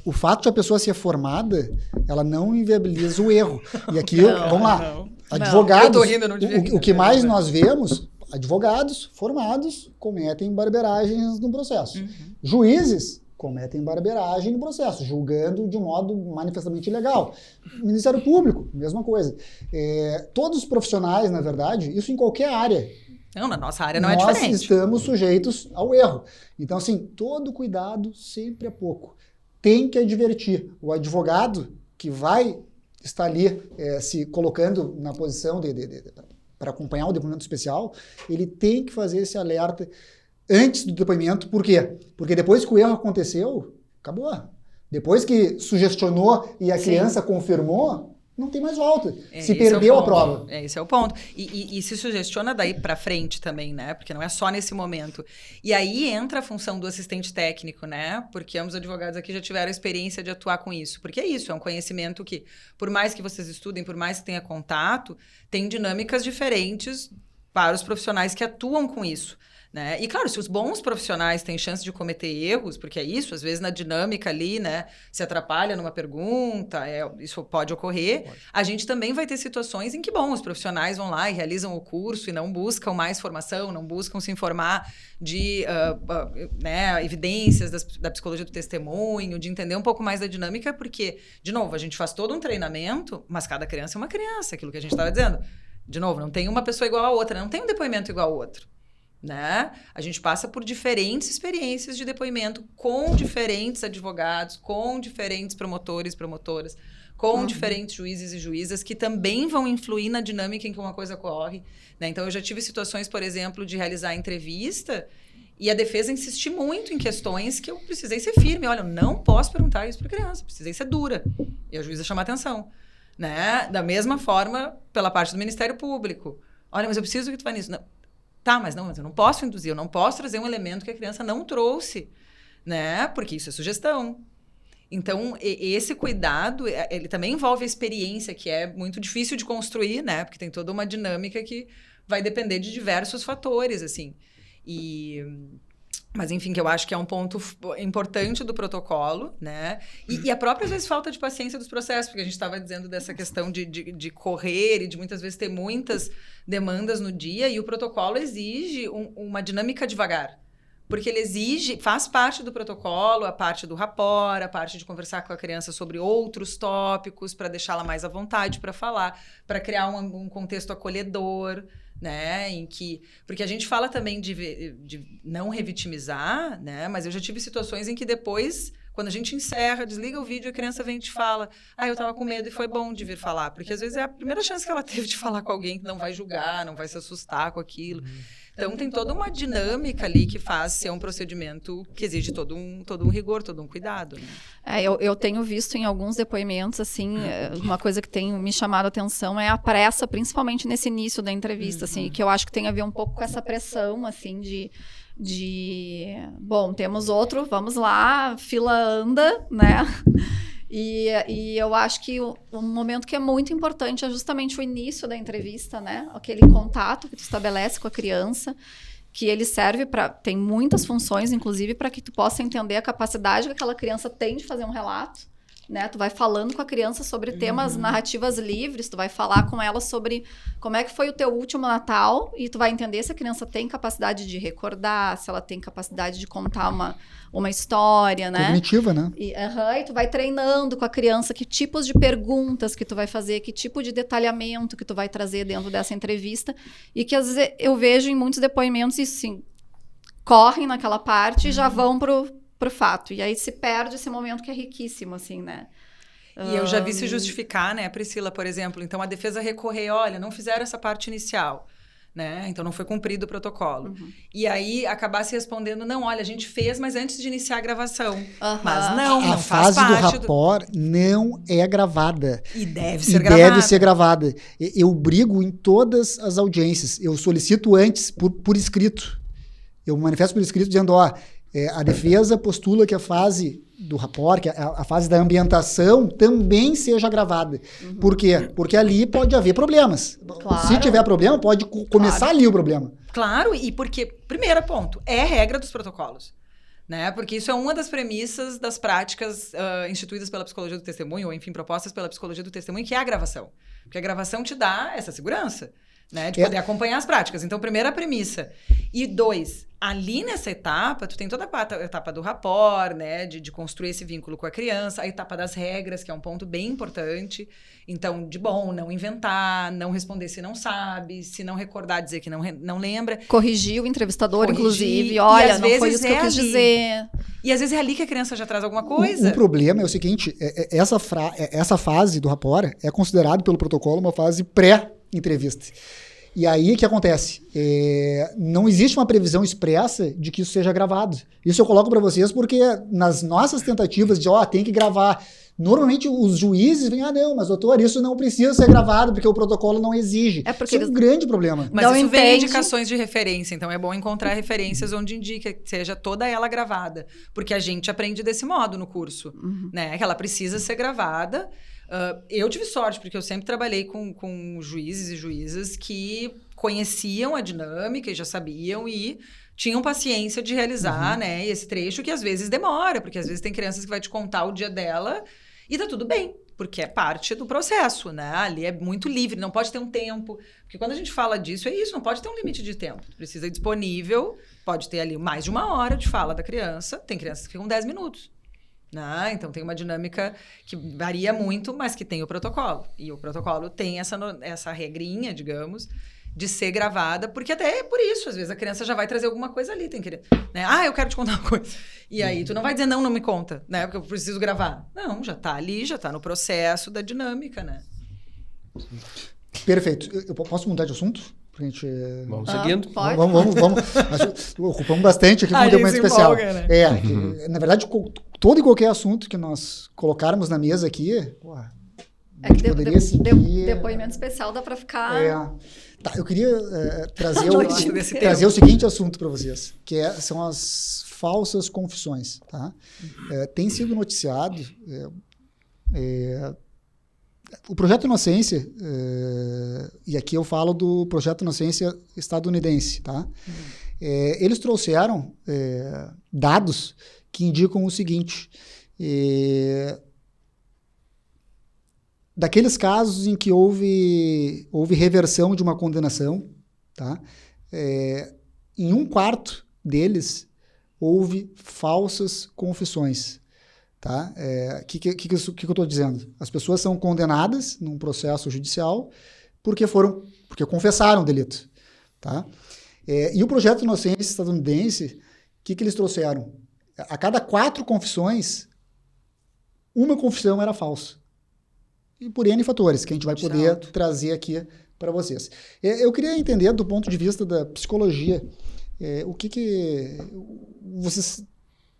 O fato de a pessoa ser formada, ela não inviabiliza o erro. E aqui, vamos lá, advogados, eu tô rindo, não devia o que mais nós vemos, advogados formados cometem barberagens no processo. Uhum. Juízes cometem barberagem no processo, julgando de um modo manifestamente ilegal. Ministério Público, mesma coisa. Todos os profissionais, na verdade, isso em qualquer área. Não, na nossa área não é diferente. Nós estamos sujeitos ao erro. Então, assim, todo cuidado sempre é pouco. Tem que advertir. O advogado que vai estar ali se colocando na posição para acompanhar o depoimento especial, ele tem que fazer esse alerta antes do depoimento. Por quê? Porque depois que o erro aconteceu, acabou. Depois que sugestionou e a criança confirmou, não tem mais volta. Se perdeu a prova. Esse é o ponto. E se sugestiona daí para frente também, né? Porque não é só nesse momento. E aí entra a função do assistente técnico, né? Porque ambos advogados aqui já tiveram a experiência de atuar com isso. Porque é isso, é um conhecimento que, por mais que vocês estudem, por mais que tenha contato, tem dinâmicas diferentes para os profissionais que atuam com isso. Né? E, claro, se os bons profissionais têm chance de cometer erros, porque é isso, às vezes na dinâmica ali, né, se atrapalha numa pergunta, isso pode ocorrer, a gente também vai ter situações em que, os profissionais vão lá e realizam o curso e não buscam mais formação, não buscam se informar de evidências da psicologia do testemunho, de entender um pouco mais da dinâmica, porque, de novo, a gente faz todo um treinamento, mas cada criança é uma criança, aquilo que a gente estava dizendo. De novo, não tem uma pessoa igual a outra, não tem um depoimento igual ao outro. Né? A gente passa por diferentes experiências de depoimento com diferentes advogados, com diferentes promotores, promotoras, com diferentes juízes e juízas que também vão influir na dinâmica em que uma coisa ocorre. Né? Então, eu já tive situações, por exemplo, de realizar entrevista e a defesa insistir muito em questões que eu precisei ser firme. Olha, eu não posso perguntar isso para criança, precisei ser dura. E a juíza chama atenção. Né? Da mesma forma, pela parte do Ministério Público. Olha, mas eu preciso que tu vá nisso. Não. Tá, mas eu não posso induzir, eu não posso trazer um elemento que a criança não trouxe, né? Porque isso é sugestão. Então, esse cuidado, ele também envolve a experiência, que é muito difícil de construir, né? Porque tem toda uma dinâmica que vai depender de diversos fatores, assim. Mas, enfim, que eu acho que é um ponto importante do protocolo, né? E a própria, às vezes, falta de paciência dos processos, porque a gente estava dizendo dessa questão de correr e de muitas vezes ter muitas demandas no dia, e o protocolo exige uma dinâmica devagar. Porque ele exige, faz parte do protocolo, a parte do rapport, a parte de conversar com a criança sobre outros tópicos, para deixá-la mais à vontade para falar, para criar um contexto acolhedor, né, em que... Porque a gente fala também de não revitimizar, né, mas eu já tive situações em que depois, quando a gente encerra, desliga o vídeo, a criança vem e te fala, eu tava com medo e foi bom de vir falar, porque às vezes é a primeira chance que ela teve de falar com alguém que não vai julgar, não vai se assustar com aquilo. Então, tem toda uma dinâmica ali que faz ser um procedimento que exige todo um rigor, todo um cuidado. Né? Eu tenho visto em alguns depoimentos, assim, uma coisa que tem me chamado a atenção é a pressa, principalmente nesse início da entrevista, assim, que eu acho que tem a ver um pouco com essa pressão, assim, bom, temos outro, vamos lá, fila anda, né? E eu acho que um momento que é muito importante é justamente o início da entrevista, né? Aquele contato que tu estabelece com a criança, que ele serve para... Tem muitas funções, inclusive, para que tu possa entender a capacidade que aquela criança tem de fazer um relato, né? Tu vai falando com a criança sobre temas, narrativas livres, tu vai falar com ela sobre como é que foi o teu último Natal e tu vai entender se a criança tem capacidade de recordar, se ela tem capacidade de contar uma história, né? Cognitiva, né? E tu vai treinando com a criança que tipos de perguntas que tu vai fazer, que tipo de detalhamento que tu vai trazer dentro dessa entrevista e que às vezes eu vejo em muitos depoimentos isso, assim, correm naquela parte e já vão pro fato. E aí se perde esse momento que é riquíssimo, assim, né? E eu já vi se justificar, né, Priscila, por exemplo. Então, a defesa recorrer, olha, não fizeram essa parte inicial, né? Então, não foi cumprido o protocolo. E aí, acabar se respondendo, não, olha, a gente fez, mas antes de iniciar a gravação. Mas não a faz fase do parte rapport não é gravada. E deve ser gravada. Deve ser gravada. Eu brigo em todas as audiências. Eu solicito antes, por escrito. Eu manifesto por escrito dizendo, a defesa postula que a fase do rapport, que a fase da ambientação também seja gravada. Por quê? Porque ali pode haver problemas. Claro. Se tiver problema, pode começar ali o problema. Claro, e porque, primeiro ponto, é regra dos protocolos. Né? Porque isso é uma das premissas das práticas instituídas pela psicologia do testemunho, ou enfim, propostas pela psicologia do testemunho, que é a gravação. Porque a gravação te dá essa segurança, né? De poder acompanhar as práticas. Então, primeira premissa. E 2, ali nessa etapa, tu tem toda a etapa do rapport, né? De construir esse vínculo com a criança, a etapa das regras, que é um ponto bem importante. Então, não inventar, não responder se não sabe, se não recordar, dizer que não lembra. Corrigir o entrevistador, inclusive. Olha, não foi isso que eu quis dizer. E às vezes é ali que a criança já traz alguma coisa. O problema é o seguinte, essa fase do rapport é considerada pelo protocolo uma fase pré-entrevista. E aí, o que acontece? Não existe uma previsão expressa de que isso seja gravado. Isso eu coloco para vocês porque nas nossas tentativas de, tem que gravar, normalmente os juízes vêm, não, mas doutor, isso não precisa ser gravado porque o protocolo não exige. Isso é um grande problema. Mas isso vem em indicações de referência, então é bom encontrar referências onde indica que seja toda ela gravada, porque a gente aprende desse modo no curso, né? Que ela precisa ser gravada. Eu tive sorte, porque eu sempre trabalhei com juízes e juízas que conheciam a dinâmica e já sabiam e tinham paciência de realizar, né, esse trecho que às vezes demora, porque às vezes tem crianças que vai te contar o dia dela e tá tudo bem, porque é parte do processo, né? Ali é muito livre, não pode ter um tempo, porque quando a gente fala disso, é isso, não pode ter um limite de tempo, precisa ir disponível, pode ter ali mais de 1 hora de fala da criança, tem crianças que ficam 10 minutos. Então, tem uma dinâmica que varia muito, mas que tem o protocolo. E o protocolo tem essa regrinha, digamos, de ser gravada, porque até é por isso, às vezes a criança já vai trazer alguma coisa ali, né? Eu quero te contar uma coisa. E aí, tu não vai dizer, não me conta, né? Porque eu preciso gravar. Não, já tá ali, já tá no processo da dinâmica, né? Perfeito. Eu posso mudar de assunto? Gente, vamos seguindo. Pode. Vamos. Ocupamos bastante aqui com um momento especial. Empolga, né? Na verdade, todo e qualquer assunto que nós colocarmos na mesa aqui, a gente poderia seguir... Depoimento especial dá para ficar... Eu queria trazer o seguinte assunto para vocês, que são as falsas confissões. Tá? Tem sido noticiado... O Projeto Inocência, e aqui eu falo do Projeto Inocência estadunidense, tá? Eles trouxeram dados que indicam o seguinte: daqueles casos em que houve reversão de uma condenação, tá? Em 1/4 deles houve falsas confissões. Tá? Que eu estou dizendo? As pessoas são condenadas num processo judicial porque confessaram o delito. Tá? E o projeto de inocência estadunidense, o que eles trouxeram? A cada 4 confissões, uma confissão era falsa. E por N fatores, que a gente vai poder trazer aqui para vocês. Eu queria entender, do ponto de vista da psicologia, o que vocês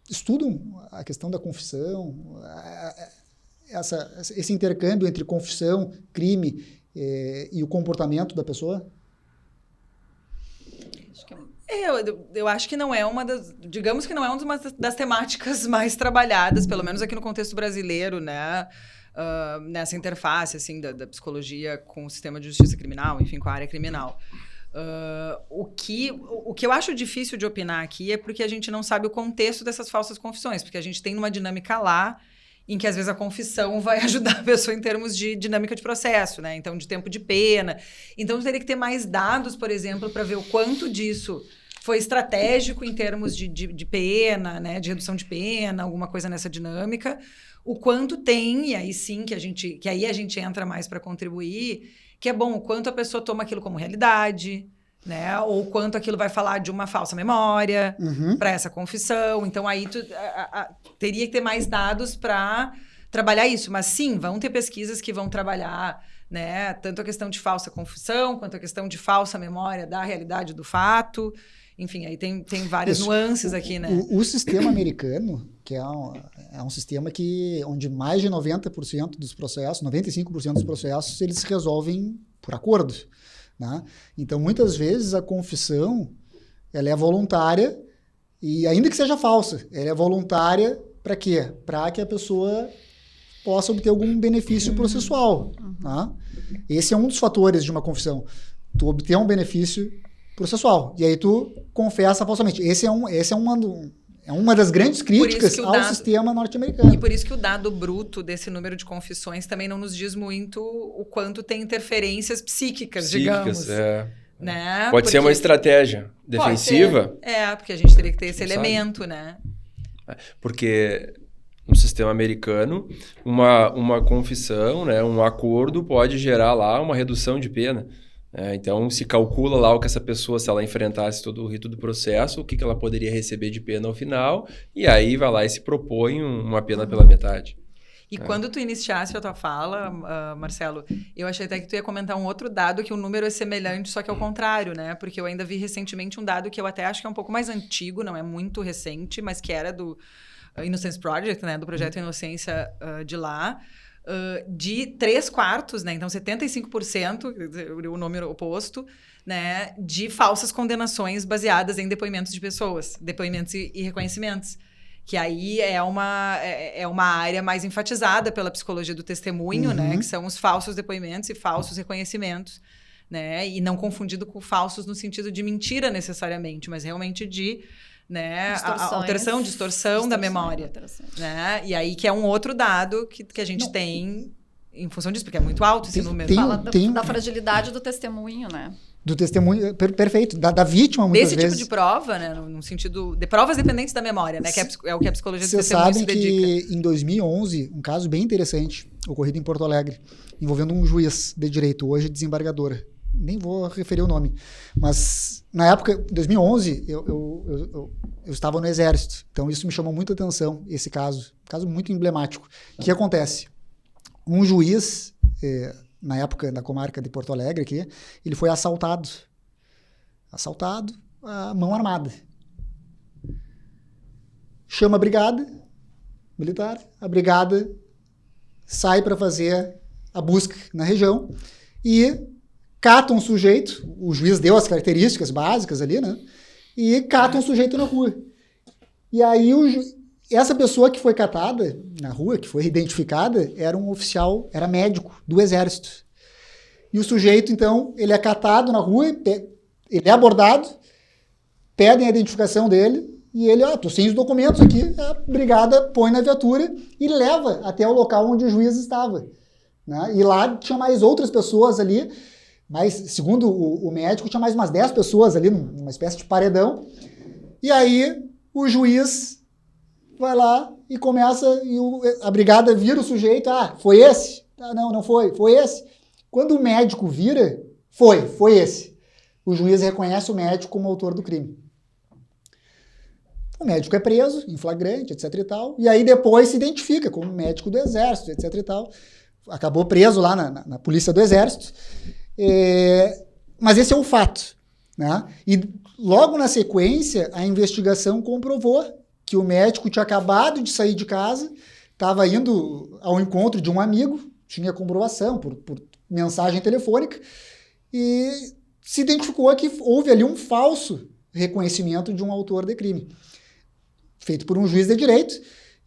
estudam a questão da confissão, esse intercâmbio entre confissão, crime e o comportamento da pessoa? Eu acho que não é digamos que não é uma das temáticas mais trabalhadas, pelo menos aqui no contexto brasileiro, né? Nessa interface, assim, da psicologia com o sistema de justiça criminal, enfim, com a área criminal. O que eu acho difícil de opinar aqui é porque a gente não sabe o contexto dessas falsas confissões, porque a gente tem uma dinâmica lá em que, às vezes, a confissão vai ajudar a pessoa em termos de dinâmica de processo, né? Então, de tempo de pena. Então, teria que ter mais dados, por exemplo, para ver o quanto disso foi estratégico em termos de pena, né? De redução de pena, alguma coisa nessa dinâmica. O quanto tem, e aí sim que aí a gente entra mais para contribuir, que é bom, o quanto a pessoa toma aquilo como realidade, né? Ou o quanto aquilo vai falar de uma falsa memória para essa confissão. Então, aí teria que ter mais dados para trabalhar isso. Mas sim, vão ter pesquisas que vão trabalhar, né? Tanto a questão de falsa confissão, quanto a questão de falsa memória da realidade do fato. Enfim, aí tem várias nuances aqui, né? O sistema americano, que é um sistema onde mais de 90% dos processos, 95% dos processos, eles se resolvem por acordo, né? Então, muitas vezes, a confissão, ela é voluntária, e ainda que seja falsa, ela é voluntária para quê? Para que a pessoa possa obter algum benefício processual. Tá? Esse é um dos fatores de uma confissão. Tu obter um benefício processual. E aí tu confessa falsamente. Esse é uma das grandes críticas ao sistema norte-americano. E por isso que o dado bruto desse número de confissões também não nos diz muito o quanto tem interferências psíquicas, digamos. Né? Pode ser uma estratégia defensiva. Porque a gente teria que ter esse elemento, né? Porque no sistema americano, uma confissão, né, um acordo pode gerar lá uma redução de pena. Então, se calcula lá o que essa pessoa, se ela enfrentasse todo o rito do processo, o que ela poderia receber de pena ao final, e aí vai lá e se propõe uma pena pela metade. E quando tu iniciasse a tua fala, Marcelo, eu achei até que tu ia comentar um outro dado que o número é semelhante, só que ao contrário, né? Porque eu ainda vi recentemente um dado que eu até acho que é um pouco mais antigo, não é muito recente, mas que era do Innocence Project, né? Do Projeto Inocência de lá, de 3/4, né? Então 75%, o número oposto, né? De falsas condenações baseadas em depoimentos de pessoas, depoimentos e reconhecimentos. Que aí é uma área mais enfatizada pela psicologia do testemunho, né? Que são os falsos depoimentos e falsos reconhecimentos, né? E não confundido com falsos no sentido de mentira necessariamente, mas realmente de... né? Alteração, distorção da memória. Né? E aí que é um outro dado que a gente tem em função disso, porque é muito alto esse número. Fala da fragilidade do testemunho, né? Do testemunho, perfeito, da vítima, muitas vezes. Desse tipo de prova, né? No sentido de provas dependentes da memória, né? Que é o que a psicologia do testemunho se dedica. Vocês sabem que em 2011, um caso bem interessante, ocorrido em Porto Alegre, envolvendo um juiz de direito, hoje desembargadora. Nem vou referir o nome, mas na época, em 2011, eu estava no Exército, então isso me chamou muita atenção, esse caso muito emblemático. O que acontece? Um juiz, na época da comarca de Porto Alegre, aqui, ele foi assaltado, à mão armada. Chama a brigada militar, a brigada sai para fazer a busca na região e cata um sujeito, o juiz deu as características básicas ali, né? E cata um sujeito na rua. E aí essa pessoa que foi catada na rua, que foi identificada, era um oficial, era médico do Exército. E o sujeito, então, ele é catado na rua, ele é abordado, pedem a identificação dele, e ele, tô sem os documentos aqui, a brigada põe na viatura e leva até o local onde o juiz estava. Né? E lá tinha mais outras pessoas ali, mas segundo o médico, tinha mais umas 10 pessoas ali, numa espécie de paredão. E aí o juiz vai lá e começa, e a brigada vira o sujeito, foi esse? Não foi esse. Quando o médico vira, foi esse. O juiz reconhece o médico como autor do crime. O médico é preso, em flagrante, etc e tal, e aí depois se identifica como médico do Exército, etc e tal. Acabou preso lá na Polícia do Exército. Mas esse é o fato. Né? E logo na sequência, a investigação comprovou que o médico tinha acabado de sair de casa, estava indo ao encontro de um amigo, tinha comprovação por mensagem telefônica, e se identificou que houve ali um falso reconhecimento de um autor de crime, feito por um juiz de direito.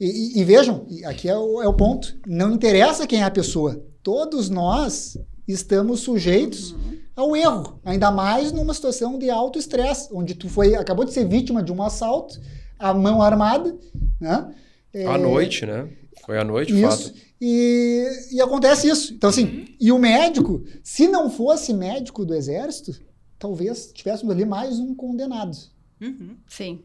E vejam, aqui é o ponto, não interessa quem é a pessoa, todos nós estamos sujeitos ao erro, ainda mais numa situação de alto estresse, onde tu acabou de ser vítima de um assalto, a mão armada, né? À noite, né? Foi à noite, o fato. E acontece isso. Então, assim, e o médico, se não fosse médico do Exército, talvez tivéssemos ali mais um condenado. Sim.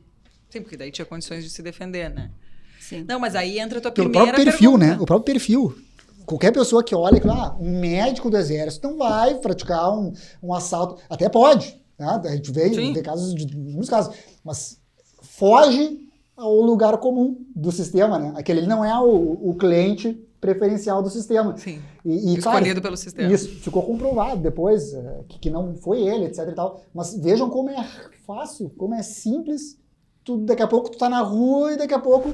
Sim, porque daí tinha condições de se defender, né? Sim. Não, mas aí entra a tua Pelo primeira próprio perfil, pergunta. né? O próprio perfil. Qualquer pessoa que olha e fala, um médico do Exército não vai praticar um assalto. Até pode, né? A gente vê muitos casos, mas foge ao lugar comum do sistema, né? Aquele não é o cliente preferencial do sistema. Sim, escolhido pelo sistema. Isso, ficou comprovado depois que não foi ele, etc e tal. Mas vejam como é fácil, como é simples. Daqui a pouco tu tá na rua e daqui a pouco...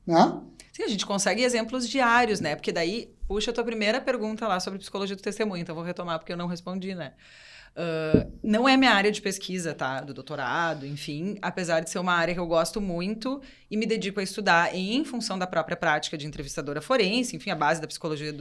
Né? Sim, a gente consegue exemplos diários, né? Porque daí, puxa a tua primeira pergunta lá sobre psicologia do testemunho, então vou retomar porque eu não respondi, né? Não é minha área de pesquisa, tá? Do doutorado, enfim, apesar de ser uma área que eu gosto muito e me dedico a estudar em função da própria prática de entrevistadora forense, enfim, a base da psicologia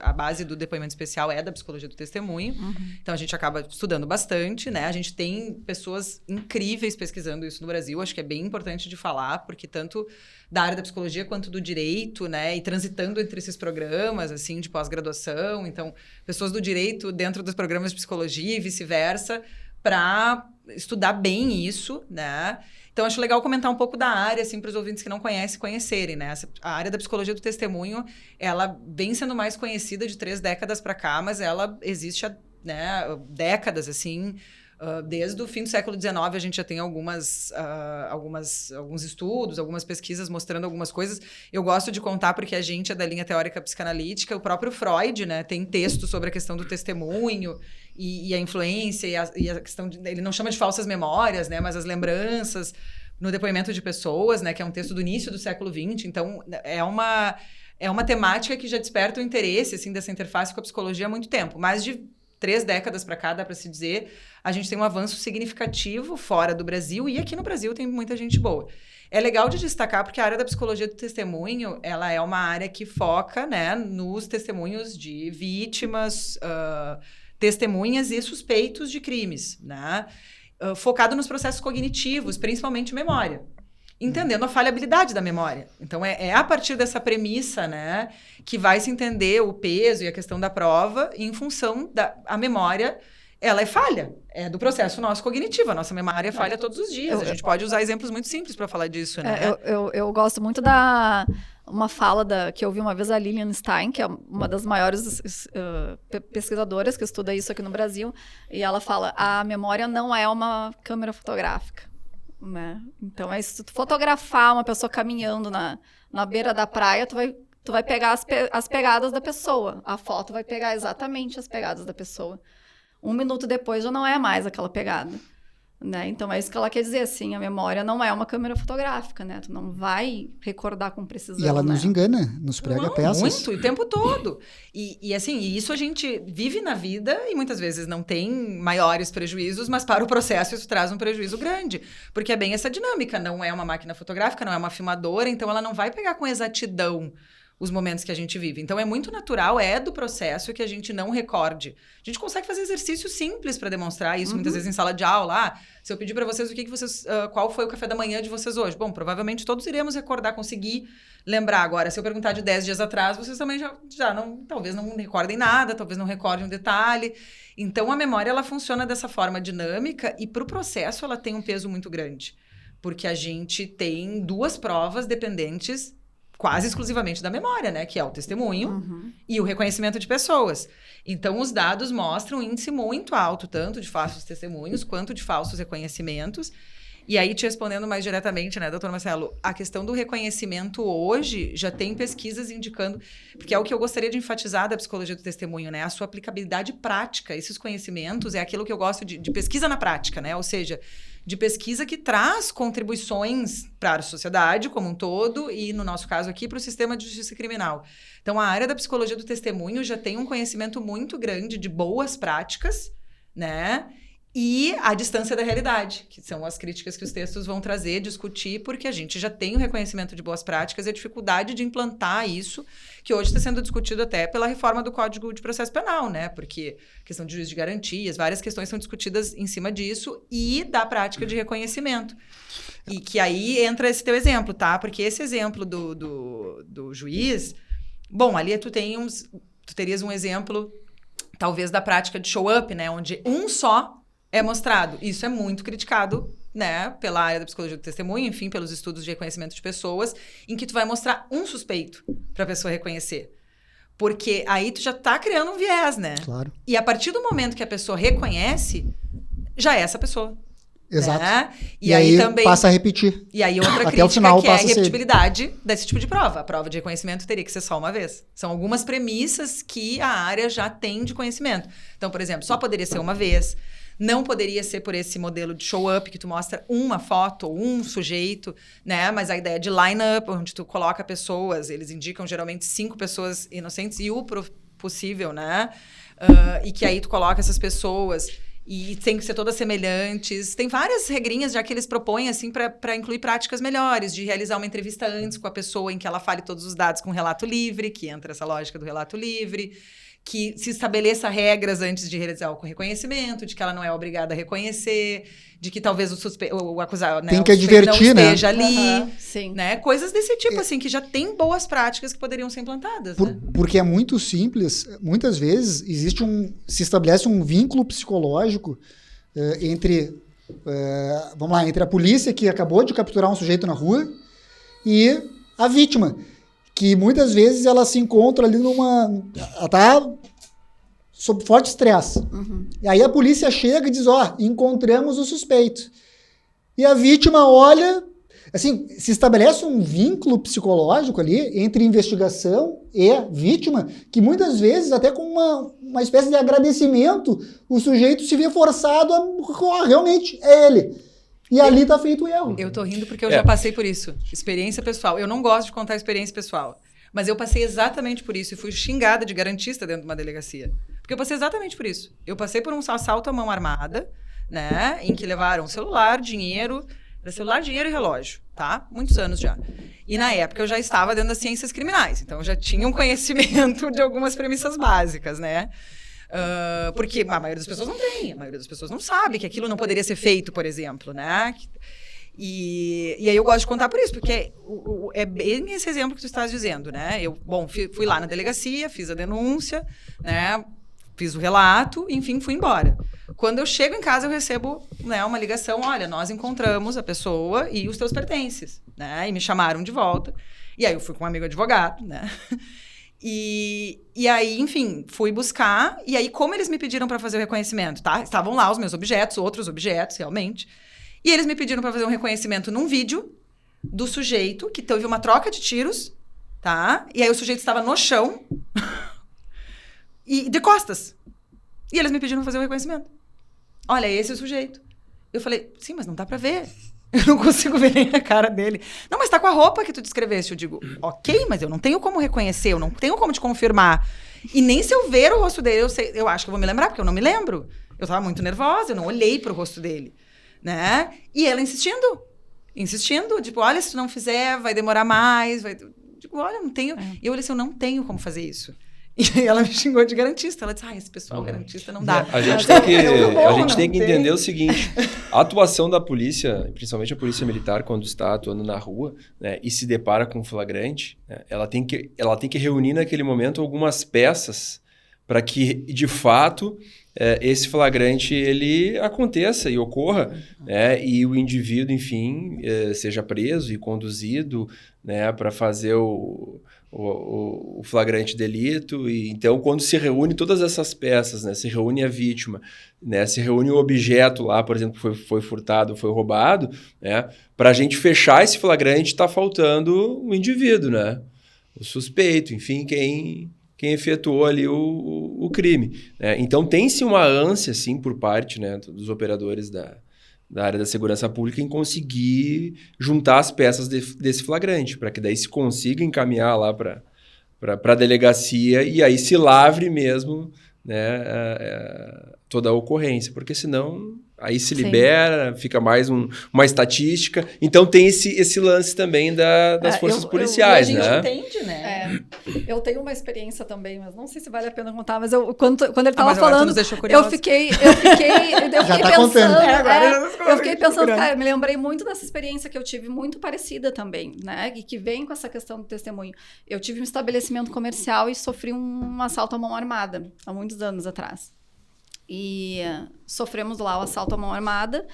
a base do depoimento especial é da psicologia do testemunho, então a gente acaba estudando bastante, né? A gente tem pessoas incríveis pesquisando isso no Brasil, acho que é bem importante de falar, porque tanto da área da psicologia quanto do direito, né? E transitando entre esses programas, assim, de pós-graduação, então, pessoas do direito dentro dos programas de psicologia e vice-versa, para estudar bem isso, né? Então, acho legal comentar um pouco da área, assim, para os ouvintes que não conhecem, conhecerem, né? A área da psicologia do testemunho, ela vem sendo mais conhecida de 3 décadas para cá, mas ela existe há, né, décadas, assim. Desde o fim do século XIX, a gente já tem alguns estudos, algumas pesquisas mostrando algumas coisas. Eu gosto de contar porque a gente é da linha teórica psicanalítica. O próprio Freud, né, tem texto sobre a questão do testemunho e a influência e a questão ele não chama de falsas memórias, né, mas as lembranças no depoimento de pessoas, né, que é um texto do início do século XX. Então, é uma temática que já desperta o interesse, assim, dessa interface com a psicologia há muito tempo. Mais de 3 décadas para cá, dá para se dizer, a gente tem um avanço significativo fora do Brasil e aqui no Brasil tem muita gente boa. É legal de destacar porque a área da psicologia do testemunho, ela é uma área que foca, né, nos testemunhos de vítimas, testemunhas e suspeitos de crimes, né? Focado nos processos cognitivos, principalmente memória. Entendendo a falhabilidade da memória. Então, é a partir dessa premissa, né, que vai se entender o peso e a questão da prova em função a memória, ela é falha. É do processo nosso cognitivo. A nossa memória falha todos os dias. A gente pode usar exemplos muito simples para falar disso, né? Eu gosto muito uma fala que eu ouvi uma vez a Lilian Stein, que é uma das maiores pesquisadoras que estuda isso aqui no Brasil, e ela fala, a memória não é uma câmera fotográfica. Né? Então, se tu fotografar uma pessoa caminhando na beira da praia, tu vai pegar as pegadas da pessoa. A foto vai pegar exatamente as pegadas da pessoa. 1 minuto depois já não é mais aquela pegada. Né? Então, é isso que ela quer dizer, assim, a memória não é uma câmera fotográfica, né? Tu não vai recordar com precisão. E ela nos né? engana, nos prega peças. Muito, o tempo todo. Assim, isso a gente vive na vida e muitas vezes não tem maiores prejuízos, mas para o processo isso traz um prejuízo grande. Porque é bem essa dinâmica, não é uma máquina fotográfica, não é uma filmadora, então ela não vai pegar com exatidão os momentos que a gente vive. Então, é muito natural, é do processo que a gente não recorde. A gente consegue fazer exercícios simples para demonstrar isso, muitas vezes em sala de aula. Se eu pedir para vocês o que vocês... qual foi o café da manhã de vocês hoje? Bom, provavelmente todos iremos recordar, conseguir lembrar. Agora, se eu perguntar de 10 dias atrás, vocês também já não... Talvez não recordem nada, talvez não recordem um detalhe. Então, a memória, ela funciona dessa forma dinâmica e, para o processo, ela tem um peso muito grande. Porque a gente tem 2 provas dependentes quase exclusivamente da memória, né? Que é o testemunho e o reconhecimento de pessoas. Então, os dados mostram um índice muito alto, tanto de falsos testemunhos quanto de falsos reconhecimentos. E aí, te respondendo mais diretamente, né, doutor Marcelo, a questão do reconhecimento hoje já tem pesquisas indicando, porque é o que eu gostaria de enfatizar da psicologia do testemunho, né? A sua aplicabilidade prática, esses conhecimentos, é aquilo que eu gosto de pesquisa na prática, né? Ou seja, de pesquisa que traz contribuições para a sociedade como um todo e, no nosso caso aqui, para o sistema de justiça criminal. Então, a área da psicologia do testemunho já tem um conhecimento muito grande de boas práticas, né? E a distância da realidade, que são as críticas que os textos vão trazer, discutir, porque a gente já tem o reconhecimento de boas práticas e a dificuldade de implantar isso, que hoje está sendo discutido até pela reforma do Código de Processo Penal, né? Porque questão de juízo de garantias, várias questões são discutidas em cima disso e da prática de reconhecimento. E que aí entra esse teu exemplo, tá? Porque esse exemplo do juiz... Bom, ali tu terias um exemplo, talvez, da prática de show-up, né? Onde um só é mostrado. Isso é muito criticado, né, pela área da psicologia do testemunho, enfim, pelos estudos de reconhecimento de pessoas, em que tu vai mostrar um suspeito para a pessoa reconhecer. Porque aí tu já tá criando um viés, né? Claro. E a partir do momento que a pessoa reconhece, já é essa pessoa. Exato. Né? E aí também passa a repetir. E aí outra Até crítica o final que é a passa a ser- repetibilidade desse tipo de prova. A prova de reconhecimento teria que ser só uma vez. São algumas premissas que a área já tem de conhecimento. Então, por exemplo, só poderia ser uma vez. Não poderia ser por esse modelo de show-up, que tu mostra uma foto ou um sujeito, né? Mas a ideia de line-up, onde tu coloca pessoas, eles indicam geralmente 5 pessoas inocentes e o possível, né? E que aí tu coloca essas pessoas e tem que ser todas semelhantes. Tem várias regrinhas já que eles propõem, assim, para incluir práticas melhores, de realizar uma entrevista antes com a pessoa em que ela fale todos os dados com relato livre, que entra essa lógica do relato livre, que se estabeleça regras antes de realizar o reconhecimento, de que ela não é obrigada a reconhecer, de que talvez o acusado, né, Tem que o suspeito advertir, não né? esteja ali, Sim. né? Coisas desse tipo, assim, que já tem boas práticas que poderiam ser implantadas, né? Porque é muito simples. Muitas vezes se estabelece um vínculo psicológico entre a polícia que acabou de capturar um sujeito na rua e a vítima, que muitas vezes ela se encontra ali ela tá sob forte estresse. E aí a polícia chega e diz, encontramos o suspeito. E a vítima olha, assim, se estabelece um vínculo psicológico ali entre investigação e vítima, que muitas vezes, até com uma espécie de agradecimento, o sujeito se vê forçado a realmente, é ele. E ali tá feito o erro. Eu tô rindo porque eu já passei por isso. Experiência pessoal. Eu não gosto de contar experiência pessoal. Mas eu passei exatamente por isso. E fui xingada de garantista dentro de uma delegacia. Porque eu passei exatamente por isso. Eu passei por um assalto à mão armada, né? Em que levaram celular, dinheiro... Era celular, dinheiro e relógio, tá? Muitos anos já. E na época eu já estava dentro das ciências criminais. Então eu já tinha um conhecimento de algumas premissas básicas, né? Porque a maioria das pessoas não tem, a maioria das pessoas não sabe que aquilo não poderia ser feito, por exemplo, né? E aí eu gosto de contar por isso, porque é bem esse exemplo que tu estás dizendo, né? Eu, fui lá na delegacia, fiz a denúncia, né? Fiz o relato, enfim, fui embora. Quando eu chego em casa, eu recebo, né, uma ligação, olha, nós encontramos a pessoa e os teus pertences, né? E me chamaram de volta. E aí eu fui com um amigo advogado, né? E aí, enfim, fui buscar. E aí, como eles me pediram para fazer o reconhecimento, tá? Estavam lá os meus objetos, outros objetos, realmente. E eles me pediram para fazer um reconhecimento num vídeo do sujeito que teve uma troca de tiros, tá? E aí o sujeito estava no chão e de costas. E eles me pediram para fazer o reconhecimento. Olha, esse é o sujeito. Eu falei, sim, mas não dá para ver. Eu não consigo ver nem a cara dele. Não, mas tá com a roupa que tu descreveste. Eu digo, ok, mas eu não tenho como reconhecer, eu não tenho como te confirmar. E nem se eu ver o rosto dele, eu acho que eu vou me lembrar, porque eu não me lembro. Eu tava muito nervosa, eu não olhei pro rosto dele, né? E ela insistindo, tipo, olha, se tu não fizer, vai demorar mais, digo, olha, não tenho. E eu olhei assim, eu não tenho como fazer isso. E ela me xingou de garantista. Ela disse, esse pessoal garantista não dá. A gente tem que entender o seguinte, a atuação da polícia, principalmente a polícia militar, quando está atuando na rua, né, e se depara com um flagrante, né, ela tem que reunir naquele momento algumas peças para que, de fato, esse flagrante ele aconteça e ocorra, né, e o indivíduo, enfim, seja preso e conduzido, né, para fazer o flagrante delito. E então, quando se reúne todas essas peças, né, se reúne a vítima, né, se reúne o objeto lá, por exemplo, que foi furtado, foi roubado, né, para a gente fechar esse flagrante, está faltando o indivíduo, né, o suspeito, enfim, quem efetuou ali o crime. Né? Então, tem-se uma ânsia, assim, por parte, né, dos operadores da área da segurança pública em conseguir juntar as peças desse flagrante, para que daí se consiga encaminhar lá para a delegacia e aí se lavre mesmo, né, toda a ocorrência, porque senão aí se libera, fica mais uma estatística. Então tem esse lance também das forças policiais, né? A gente entende, né? Eu tenho uma experiência também, mas não sei se vale a pena contar, mas quando ele estava falando, eu fiquei pensando, cara, me lembrei muito dessa experiência que eu tive, muito parecida também, né? E que vem com essa questão do testemunho. Eu tive um estabelecimento comercial e sofri um assalto à mão armada, há muitos anos atrás. E sofremos lá o assalto à mão armada,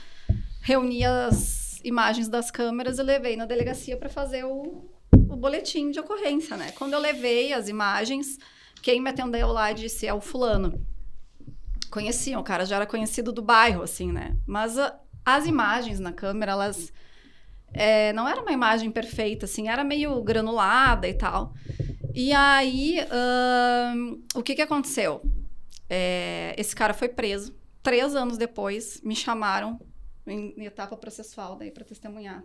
reuni as imagens das câmeras e levei na delegacia para fazer o boletim de ocorrência, né? Quando eu levei as imagens, quem me atendeu lá disse, é o fulano. Conheciam, o cara já era conhecido do bairro, assim, né? Mas as imagens na câmera, elas não era uma imagem perfeita, assim, era meio granulada e tal. E aí, o que aconteceu? Esse cara foi preso. 3 anos depois, me chamaram em etapa processual daí para testemunhar.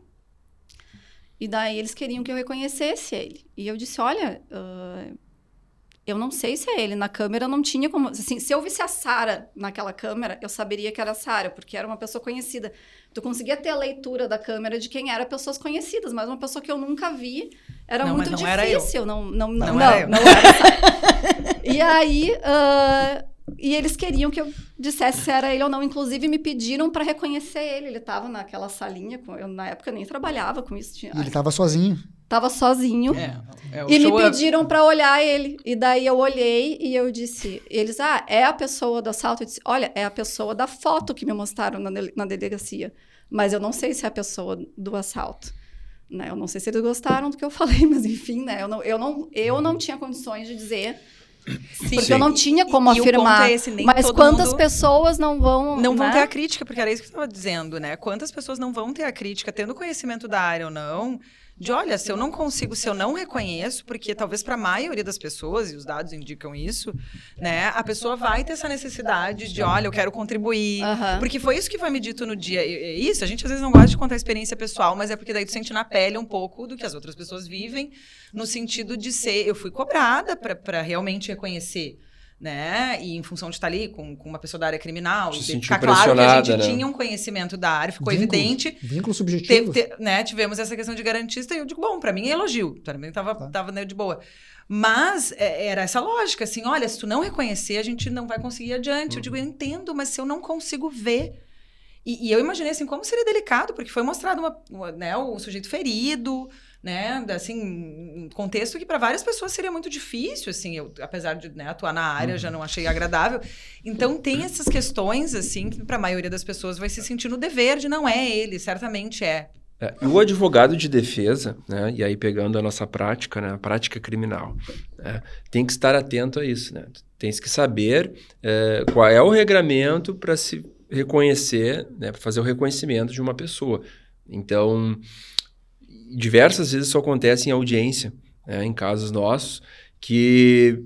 E daí eles queriam que eu reconhecesse ele. E eu disse, olha, eu não sei se é ele. Na câmera não tinha como... Assim, se eu visse a Sara naquela câmera, eu saberia que era a Sara, porque era uma pessoa conhecida. Tu conseguia ter a leitura da câmera de quem era pessoas conhecidas, mas uma pessoa que eu nunca vi era muito difícil. Era eu. Não era a Sara. E aí... E eles queriam que eu dissesse se era ele ou não. Inclusive, me pediram para reconhecer ele. Ele estava naquela salinha. Eu, na época, nem trabalhava com isso. Ele estava sozinho. Estava sozinho. E me pediram para olhar ele. E daí eu olhei e eu disse... Eles, é a pessoa do assalto? Eu disse, olha, é a pessoa da foto que me mostraram na delegacia. Mas eu não sei se é a pessoa do assalto. Né? Eu não sei se eles gostaram do que eu falei, mas enfim, né? Eu não tinha condições de dizer... Sim. Porque eu não tinha como afirmar. Mas quantas pessoas não vão... Não vão ter a crítica, porque era isso que eu estava dizendo, né? Quantas pessoas não vão ter a crítica, tendo conhecimento da área ou não, de olha, se eu não consigo, se eu não reconheço, porque talvez para a maioria das pessoas, e os dados indicam isso, né? A pessoa vai ter essa necessidade de, olha, eu quero contribuir. Porque foi isso que foi me dito no dia. Isso, a gente às vezes não gosta de contar a experiência pessoal, mas é porque daí tu sente na pele um pouco do que as outras pessoas vivem, no sentido de ser, eu fui cobrada para realmente reconhecer, né? E em função de estar ali com uma pessoa da área criminal, de ficar claro que a gente tinha um conhecimento da área, ficou evidente. Vínculo subjetivo. Né? Tivemos essa questão de garantista e eu digo, bom, para mim é elogio, para mim tava né, de boa. Mas era essa lógica, assim, olha, se tu não reconhecer, a gente não vai conseguir ir adiante. Eu digo, eu entendo, mas se eu não consigo ver... E eu imaginei, assim, como seria delicado, porque foi mostrado né, o sujeito ferido, né, assim, um contexto que para várias pessoas seria muito difícil, assim, eu, apesar de atuar na área, já não achei agradável. Então, tem essas questões, assim, que para a maioria das pessoas vai se sentir no dever de não é ele, certamente é. E o advogado de defesa, né, e aí pegando a nossa prática, né, a prática criminal, né, tem que estar atento a isso, né, tem que saber qual é o regramento para se reconhecer, né, para fazer o reconhecimento de uma pessoa. Então, diversas vezes isso acontece em audiência, né, em casos nossos, que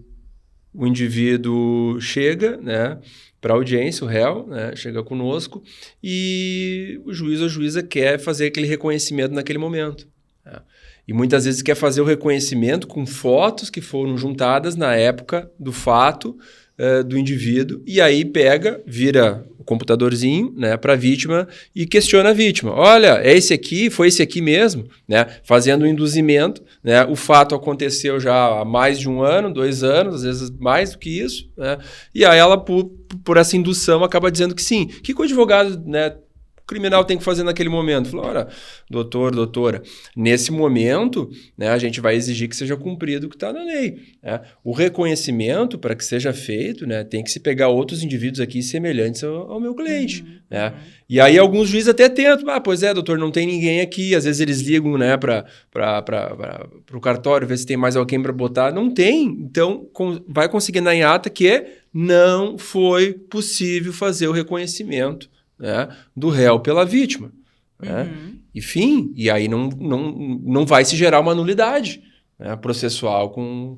o indivíduo chega, né, para a audiência, o réu, né, chega conosco e o juiz ou a juíza quer fazer aquele reconhecimento naquele momento. Né? E muitas vezes quer fazer o reconhecimento com fotos que foram juntadas na época do fato, do indivíduo, e aí vira o computadorzinho, né, para a vítima e questiona a vítima. Olha, é esse aqui? Foi esse aqui mesmo? Né? Fazendo um induzimento, né? O fato aconteceu já há mais de 1 ano, 2 anos, às vezes mais do que isso, né? E aí ela, por essa indução, acaba dizendo que sim. O que o advogado, né, criminal tem que fazer naquele momento? Falou, olha, doutor, doutora, nesse momento, né, a gente vai exigir que seja cumprido o que está na lei. Né? O reconhecimento, para que seja feito, né, tem que se pegar outros indivíduos aqui semelhantes ao meu cliente. Né? E aí alguns juízes até tentam, pois é, doutor, não tem ninguém aqui. Às vezes eles ligam, né, para o cartório, ver se tem mais alguém para botar. Não tem. Então, vai conseguir na ata que não foi possível fazer o reconhecimento, né, do réu pela vítima. Né? Enfim, e aí não vai se gerar uma nulidade, né, processual com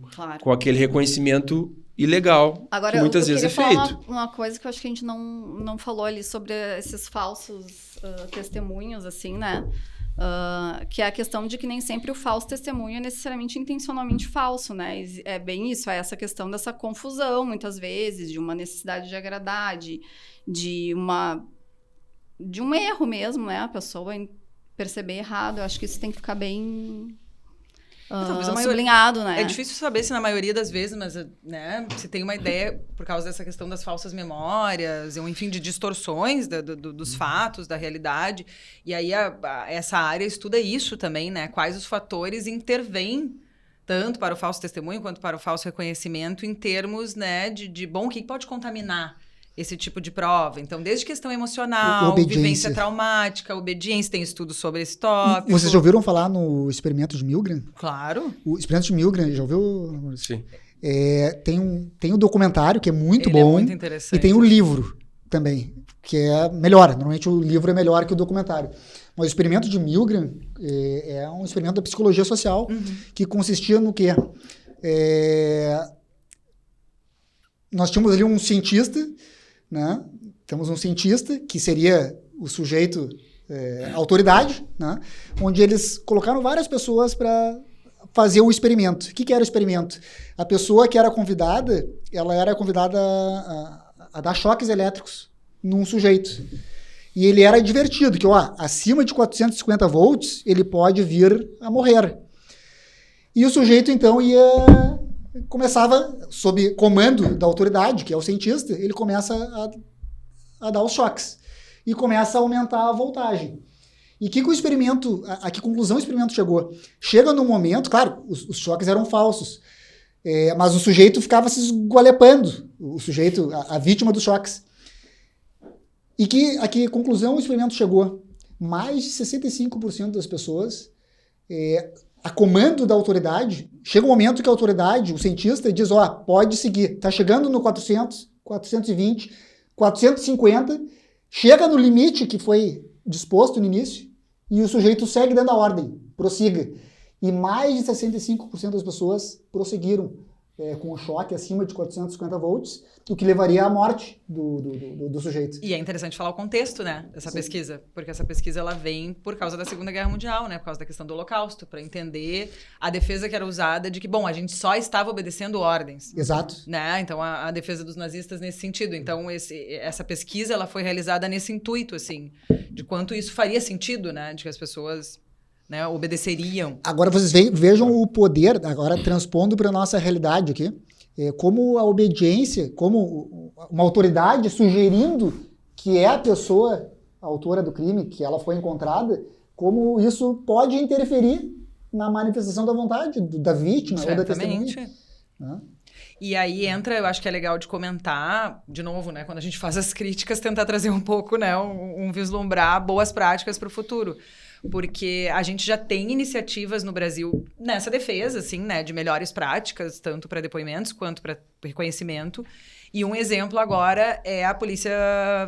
aquele reconhecimento ilegal. Agora, que muitas vezes é feito. Uma coisa que eu acho que a gente não falou ali sobre esses falsos testemunhos, assim, né? Que é a questão de que nem sempre o falso testemunho é necessariamente intencionalmente falso, né? É bem isso, é essa questão dessa confusão, muitas vezes, de uma necessidade de agradar, de um erro mesmo, né? A pessoa perceber errado. Eu acho que isso tem que ficar bem sublinhado, né? É difícil saber se na maioria das vezes, mas, né, se tem uma ideia por causa dessa questão das falsas memórias, ou enfim, de distorções dos fatos, da realidade. E aí essa área estuda isso também, né? Quais os fatores intervêm tanto para o falso testemunho quanto para o falso reconhecimento em termos, né, de bom, o que pode contaminar esse tipo de prova. Então, desde questão emocional, vivência traumática, obediência, tem estudos sobre esse tópico. Vocês já ouviram falar no experimento de Milgram? Claro. O experimento de Milgram, já ouviu? Sim. Tem um documentário que é muito bom. É muito interessante. E tem o livro também, que é melhor. Normalmente o livro é melhor que o documentário. Mas o experimento de Milgram é um experimento da psicologia social, que consistia no quê? Nós tínhamos ali um cientista, né? Temos um cientista, que seria o sujeito, autoridade, né? Onde eles colocaram várias pessoas para fazer o experimento. O que era o experimento? A pessoa que era convidada, ela era convidada a dar choques elétricos num sujeito. E ele era divertido, que acima de 450 volts, ele pode vir a morrer. E o sujeito, então, começava, sob comando da autoridade, que é o cientista, ele começa a dar os choques. E começa a aumentar a voltagem. E que o experimento, a que conclusão o experimento chegou? Chega num momento, claro, os choques eram falsos, mas o sujeito ficava se esgualepando, o sujeito, a vítima dos choques. E a que conclusão o experimento chegou? Mais de 65% das pessoas, a comando da autoridade, chega um momento que a autoridade, o cientista, diz, pode seguir, está chegando no 400, 420, 450, chega no limite que foi disposto no início, e o sujeito segue dando a ordem, prossiga. E mais de 65% das pessoas prosseguiram com o choque acima de 450 volts, o que levaria à morte do sujeito. E é interessante falar o contexto, né, dessa pesquisa, porque essa pesquisa ela vem por causa da Segunda Guerra Mundial, né, por causa da questão do Holocausto, para entender a defesa que era usada de que, a gente só estava obedecendo ordens. Exato. Né? Então, a defesa dos nazistas nesse sentido. Então, essa pesquisa ela foi realizada nesse intuito, assim, de quanto isso faria sentido, né, de que as pessoas, né, obedeceriam. Agora vocês vejam o poder, agora transpondo para a nossa realidade aqui, como a obediência, como uma autoridade sugerindo que é a pessoa a autora do crime, que ela foi encontrada, como isso pode interferir na manifestação da vontade da vítima. Certamente. Ou da testemunha. E aí entra, eu acho que é legal de comentar, de novo, né, quando a gente faz as críticas, tentar trazer um pouco, né, um vislumbrar boas práticas para o futuro. Porque a gente já tem iniciativas no Brasil nessa defesa, assim, né, de melhores práticas, tanto para depoimentos quanto para reconhecimento. E um exemplo agora é a Polícia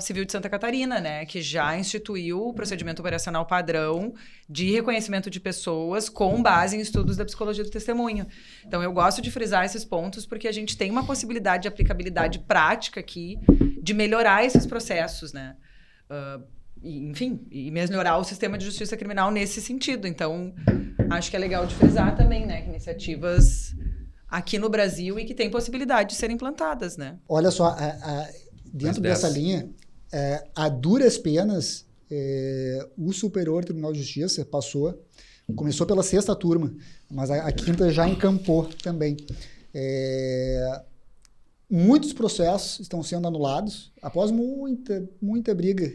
Civil de Santa Catarina, né, que já instituiu o procedimento operacional padrão de reconhecimento de pessoas com base em estudos da psicologia do testemunho. Então, eu gosto de frisar esses pontos porque a gente tem uma possibilidade de aplicabilidade prática aqui de melhorar esses processos, né? E melhorar o sistema de justiça criminal nesse sentido. Então, acho que é legal de frisar também, né, que iniciativas aqui no Brasil e que têm possibilidade de serem implantadas, né? Olha só, dentro dessa linha, a duras penas, o Superior Tribunal de Justiça começou pela 6ª turma, mas a 5ª já encampou também. Muitos processos estão sendo anulados após muita briga,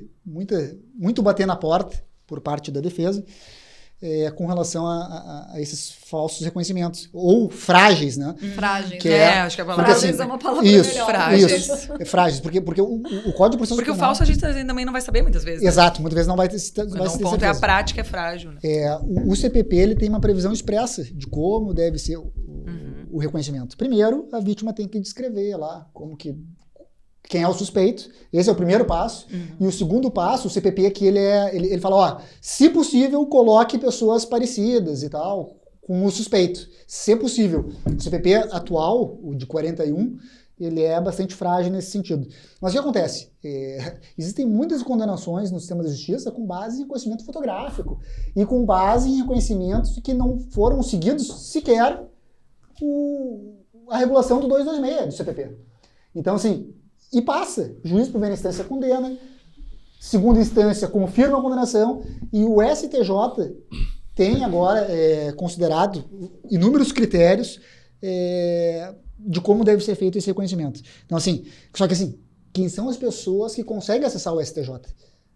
muito bater na porta por parte da defesa, com relação a esses falsos reconhecimentos, ou frágeis, né? Frágeis. Acho que a palavra frágeis é uma palavra melhor. Frágeis. Frágeis, porque o Código de Processo Porque Penal, o falso a gente também não vai saber muitas vezes. Exato, muitas vezes não vai ter O ponto é a prática é frágil. Né? O CPP ele tem uma previsão expressa de como deve ser o reconhecimento. Primeiro, a vítima tem que descrever lá quem é o suspeito. Esse é o primeiro passo. E o segundo passo, o CPP, é que ele fala, se possível, coloque pessoas parecidas e tal, com o suspeito. Se possível. O CPP atual, o de 41, ele é bastante frágil nesse sentido. Mas o que acontece? Existem muitas condenações no sistema da justiça com base em reconhecimento fotográfico e com base em reconhecimentos que não foram seguidos sequer a regulação do 226 do CPP. Então, assim, e passa. Juiz de primeira instância condena, segunda instância confirma a condenação e o STJ tem agora considerado inúmeros critérios de como deve ser feito esse reconhecimento. Então, assim, só que assim, quem são as pessoas que conseguem acessar o STJ?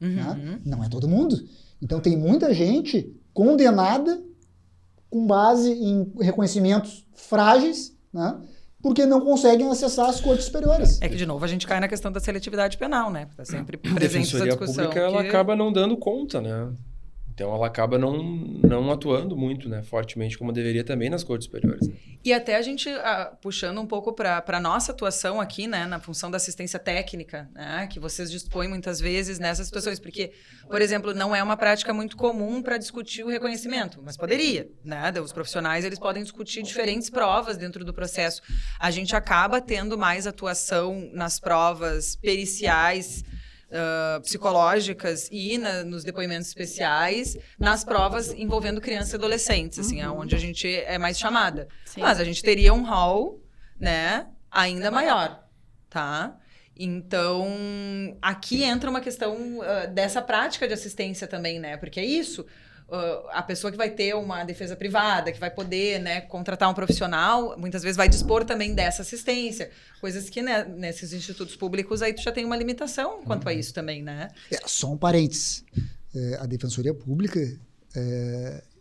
Né? Não é todo mundo. Então, tem muita gente condenada com base em reconhecimentos frágeis, né? Porque não conseguem acessar as cortes superiores. É que, de novo, a gente cai na questão da seletividade penal, né? Está sempre presente essa discussão. Pública, ela acaba não dando conta, né? Então, ela acaba não atuando muito, né? Fortemente, como deveria também nas cortes superiores. Né? E até a gente, puxando um pouco para a nossa atuação aqui, né? Na função da assistência técnica, né? Que vocês dispõem muitas vezes nessas situações. Porque, por exemplo, não é uma prática muito comum para discutir o reconhecimento, mas poderia, né? Os profissionais, eles podem discutir diferentes provas dentro do processo. A gente acaba tendo mais atuação nas provas periciais, psicológicas e nos depoimentos especiais, nas provas envolvendo crianças e adolescentes, assim, onde a gente é mais chamada. Sim. Mas a gente teria um rol, né, ainda maior, tá? Então, aqui entra uma questão dessa prática de assistência também, né? Porque é isso, a pessoa que vai ter uma defesa privada, que vai poder, né, contratar um profissional, muitas vezes vai dispor também dessa assistência. Coisas que, né, nesses institutos públicos aí tu já tem uma limitação quanto a isso também, né? Só um parênteses. A Defensoria Pública,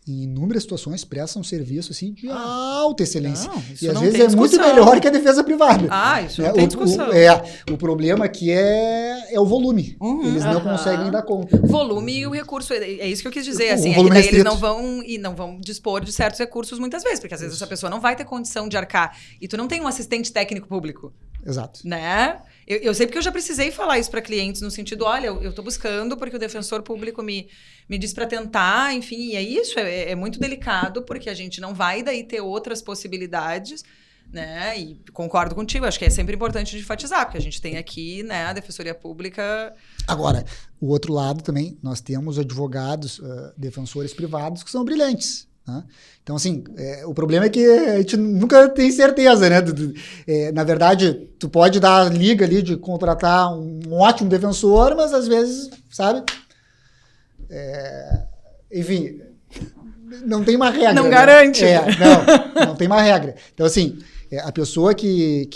em inúmeras situações, presta um serviço assim, de alta excelência. Não, e às vezes é muito melhor que a defesa privada. Isso não tem discussão. O problema aqui é o volume. Eles não conseguem dar conta. O volume e o recurso, é isso que eu quis dizer. Assim, que daí eles não vão dispor de certos recursos muitas vezes, porque às vezes essa pessoa não vai ter condição de arcar. E tu não tem um assistente técnico público. Exato. Né? Eu sei porque eu já precisei falar isso para clientes, no sentido, olha, eu estou buscando porque o defensor público me diz para tentar, enfim, e é isso, é muito delicado, porque a gente não vai daí ter outras possibilidades, né? E concordo contigo, acho que é sempre importante de enfatizar, porque a gente tem aqui, né, a Defensoria Pública... Agora, o outro lado também, nós temos advogados, defensores privados que são brilhantes. Né? Então, assim, o problema é que a gente nunca tem certeza, né? Na verdade, tu pode dar a liga ali de contratar um ótimo defensor, mas às vezes, sabe? Enfim, não tem uma regra. Não, né? Garante. Não tem uma regra. Então, assim, a pessoa que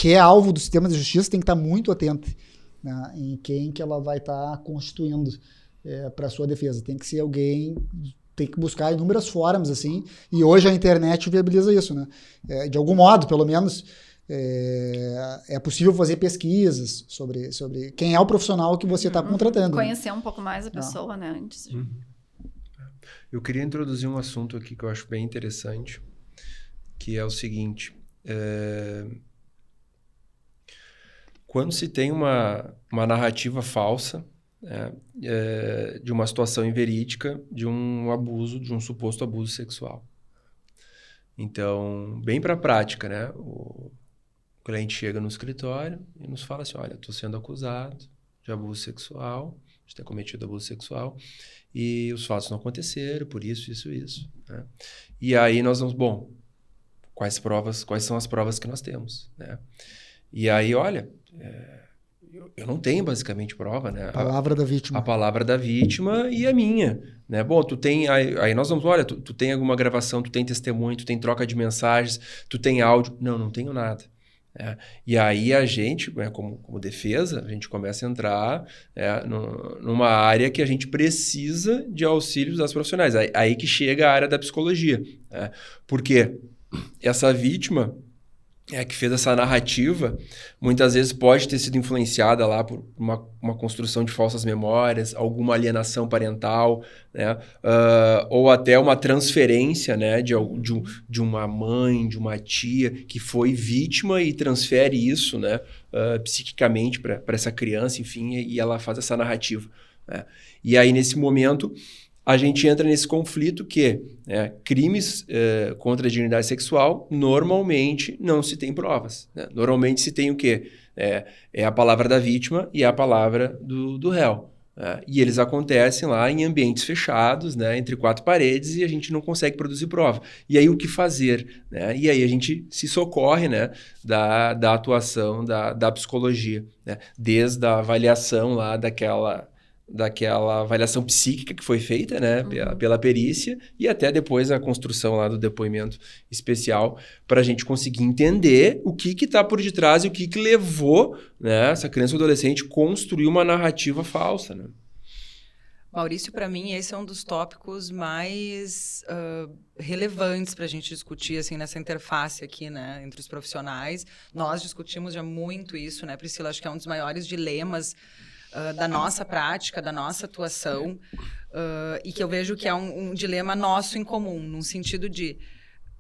é alvo do sistema de justiça tem que estar muito atenta, né, em quem que ela vai estar constituindo para a sua defesa. Tem que ser alguém... Tem que buscar inúmeras formas, assim, e hoje a internet viabiliza isso, né? De algum modo, pelo menos, é possível fazer pesquisas sobre quem é o profissional que você está contratando. Conhecer um pouco mais a pessoa, né? Antes de... Eu queria introduzir um assunto aqui que eu acho bem interessante, que é o seguinte. Quando se tem uma narrativa falsa, de uma situação inverídica, de um abuso, de um suposto abuso sexual. Então, bem para a prática, né? O cliente chega no escritório e nos fala assim, olha, estou sendo acusado de abuso sexual, de ter cometido abuso sexual, e os fatos não aconteceram, por isso. Né? E aí nós vamos, quais são as provas que nós temos, né? E aí, olha, eu não tenho basicamente prova, né? A palavra da vítima. A palavra da vítima e a minha, né? Bom, tu tem... Aí nós vamos, olha, tu tem alguma gravação, tu tem testemunho, tu tem troca de mensagens, tu tem áudio. Não tenho nada. E aí a gente, como defesa, a gente começa a entrar numa área que a gente precisa de auxílios das profissionais. Aí que chega a área da psicologia. Porque essa vítima que fez essa narrativa, muitas vezes pode ter sido influenciada lá por uma construção de falsas memórias, alguma alienação parental, né? Ou até uma transferência, né? de uma mãe, de uma tia que foi vítima e transfere isso, né? Psiquicamente para essa criança, enfim, e ela faz essa narrativa, né? E aí, nesse momento, a gente entra nesse conflito que crimes contra a dignidade sexual, normalmente não se tem provas, né? Normalmente se tem o quê? É a palavra da vítima e a palavra do réu. E eles acontecem lá em ambientes fechados, né, entre 4 paredes, e a gente não consegue produzir prova. E aí o que fazer, né? E aí a gente se socorre, né, da atuação da psicologia, né? Desde a avaliação lá daquela avaliação psíquica que foi feita, né, pela perícia, e até depois a construção lá do depoimento especial, para a gente conseguir entender o que está por detrás e o que levou, né, essa criança ou adolescente a construir uma narrativa falsa, né? Maurício, para mim, esse é um dos tópicos mais relevantes para a gente discutir assim, nessa interface aqui, né, entre os profissionais. Nós discutimos já muito isso, né, Priscila? Acho que é um dos maiores dilemas da nossa prática, da nossa atuação, e que eu vejo que é um dilema nosso em comum, no sentido de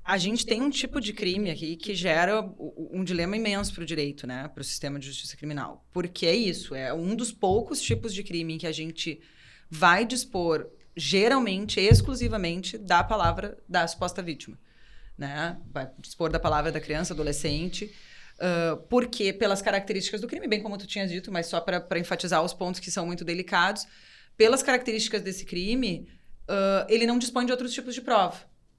a gente tem um tipo de crime aqui que gera um dilema imenso para o direito, né, para o sistema de justiça criminal. Porque é isso, é um dos poucos tipos de crime em que a gente vai dispor, geralmente, exclusivamente, da palavra da suposta vítima, né? Vai dispor da palavra da criança, adolescente, porque pelas características do crime, bem como tu tinha dito, mas só para enfatizar os pontos que são muito delicados, pelas características desse crime, ele não dispõe de outros tipos de prova,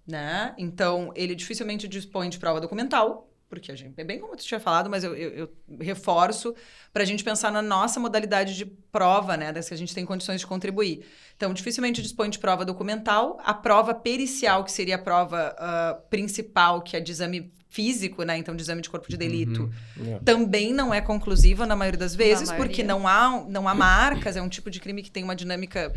né? Então, ele dificilmente dispõe de prova documental, porque a gente, é bem como tu tinha falado, mas eu reforço para a gente pensar na nossa modalidade de prova, né, das que a gente tem condições de contribuir. Então, dificilmente dispõe de prova documental, a prova pericial, que seria a prova principal, que é de exame físico, né, então de exame de corpo de delito, também não é conclusiva na maioria das vezes, porque não há marcas, é um tipo de crime que tem uma dinâmica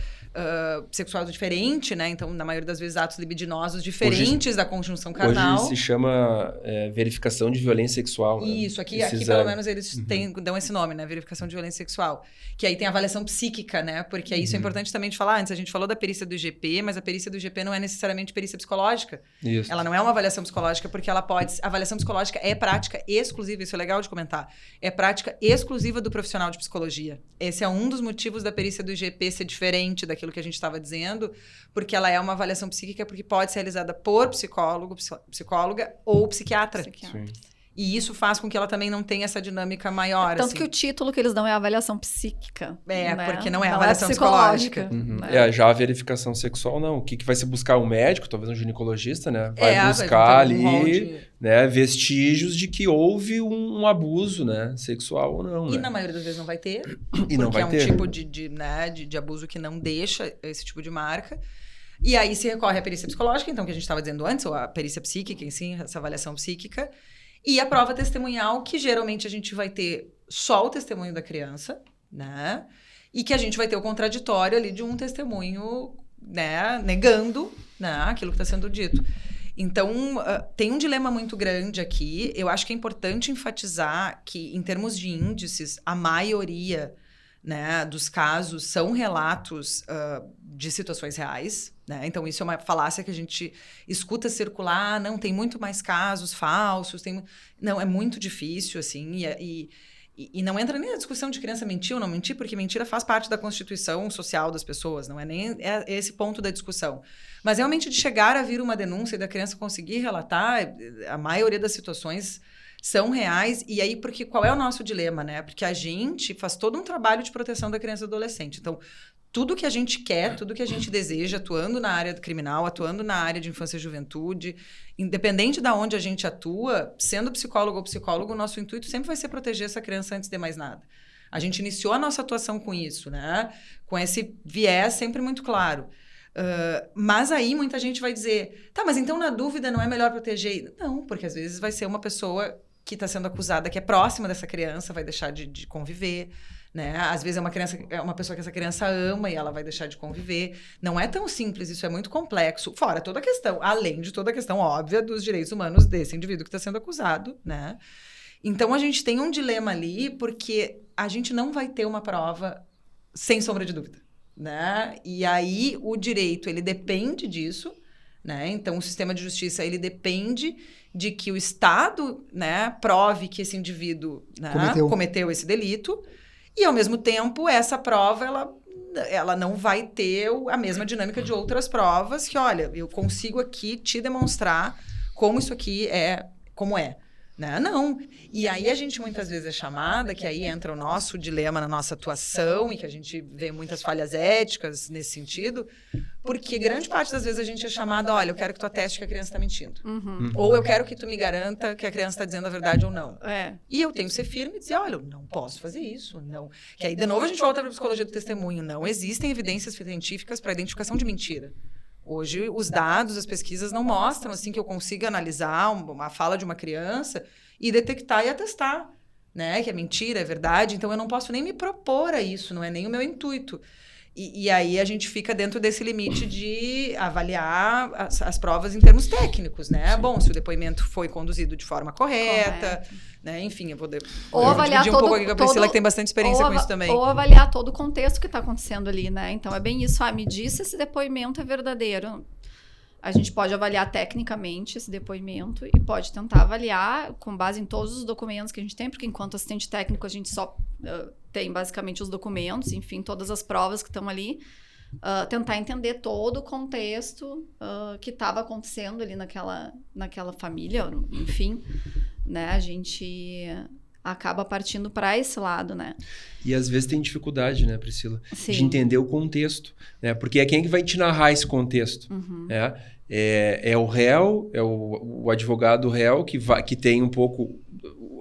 sexual diferente, né, então na maioria das vezes atos libidinosos diferentes da conjunção carnal. Hoje se chama verificação de violência sexual. Isso, né? aqui pelo menos eles dão esse nome, né, verificação de violência sexual, que aí tem a avaliação psíquica, né, porque isso é importante também de falar. Antes a gente falou da perícia do IGP, mas a perícia do IGP não é necessariamente perícia psicológica. Isso. Ela não é uma avaliação psicológica, porque ela pode... A avaliação psicológica é prática exclusiva, isso é legal de comentar, é prática exclusiva do profissional de psicologia. Esse é um dos motivos da perícia do IGP ser diferente daquilo que a gente estava dizendo, porque ela é uma avaliação psíquica, porque pode ser realizada por psicólogo, psicóloga ou psiquiatra. Sim. E isso faz com que ela também não tenha essa dinâmica maior. Tanto assim. que o título que eles dão é avaliação psíquica. Né? Porque não é não avaliação psicológica. Né? Já a verificação sexual, não. O que vai se buscar? Um médico, talvez um ginecologista, né? Vai buscar ali né, vestígios de que houve um abuso, né, sexual ou não. E né? na maioria das vezes não vai ter. E não vai ter. Porque é um tipo de abuso que não deixa esse tipo de marca. E aí se recorre à perícia psicológica, então, que a gente estava dizendo antes, ou a perícia psíquica, em si, essa avaliação psíquica. E a prova testemunhal, que geralmente a gente vai ter só o testemunho da criança, né? E que a gente vai ter o contraditório ali de um testemunho, né, negando, né, aquilo que está sendo dito. Então, tem um dilema muito grande aqui. Eu acho que é importante enfatizar que, em termos de índices, a maioria, né, dos casos são relatos de situações reais, né? Então, isso é uma falácia que a gente escuta circular. Não, tem muito mais casos falsos. Não, é muito difícil, assim. E não entra nem na discussão de criança mentir ou não mentir, porque mentira faz parte da constituição social das pessoas. Não é nem esse ponto da discussão. Mas, realmente, de chegar a vir uma denúncia e da criança conseguir relatar, a maioria das situações são reais. E aí, porque qual é o nosso dilema, né? Porque a gente faz todo um trabalho de proteção da criança e do adolescente. Então, tudo que a gente quer, tudo que a gente deseja, atuando na área criminal, atuando na área de infância e juventude, independente de onde a gente atua, sendo psicólogo ou psicólogo, o nosso intuito sempre vai ser proteger essa criança antes de mais nada. A gente iniciou a nossa atuação com isso, né? Com esse viés sempre muito claro. Mas aí muita gente vai dizer, tá, mas então na dúvida não é melhor proteger? Não, porque às vezes vai ser uma pessoa que está sendo acusada, que é próxima dessa criança, vai deixar de conviver, né? Às vezes é uma pessoa que essa criança ama e ela vai deixar de conviver. Não é tão simples, isso é muito complexo. Fora toda a questão, além de toda a questão óbvia dos direitos humanos desse indivíduo que está sendo acusado, né? Então, a gente tem um dilema ali, porque a gente não vai ter uma prova sem sombra de dúvida, né? E aí, o direito, ele depende disso, né? Então, o sistema de justiça, ele depende de que o Estado, né, prove que esse indivíduo, né, cometeu esse delito, e, ao mesmo tempo, essa prova, ela não vai ter a mesma dinâmica de outras provas, que, olha, eu consigo aqui te demonstrar como isso aqui é, como é. Né? Não. E aí a gente muitas vezes é chamada, que aí entra o nosso dilema na nossa atuação e que a gente vê muitas falhas éticas nesse sentido, porque grande parte das vezes a gente é chamada, olha, eu quero que tu ateste que a criança está mentindo. Ou eu quero que tu me garanta que a criança está dizendo a verdade ou não. E eu tenho que ser firme e dizer, olha, eu não posso fazer isso. Não. Que aí, de novo, a gente volta para a psicologia do testemunho. Não existem evidências científicas para a identificação de mentira. Hoje, os dados, as pesquisas não mostram assim que eu consiga analisar uma fala de uma criança e detectar e atestar, né? Que é mentira, é verdade. Então, eu não posso nem me propor a isso, não é nem o meu intuito. E aí, a gente fica dentro desse limite de avaliar as provas em termos técnicos, né? Sim. Bom, se o depoimento foi conduzido de forma correta. Né? Enfim, eu vou dividir um pouco aqui com a Priscila, que tem bastante experiência com isso também. Ou avaliar todo o contexto que está acontecendo ali, né? Então, é bem isso. Me diz se esse depoimento é verdadeiro. A gente pode avaliar tecnicamente esse depoimento e pode tentar avaliar com base em todos os documentos que a gente tem, porque enquanto assistente técnico a gente só tem basicamente os documentos, enfim, todas as provas que estão ali. Tentar entender todo o contexto que estava acontecendo ali naquela família, enfim, né? A gente acaba partindo para esse lado, né? E às vezes tem dificuldade, né, Priscila? Sim. De entender o contexto, né? Porque é quem que vai te narrar esse contexto, né? É o réu, é o advogado réu que tem um pouco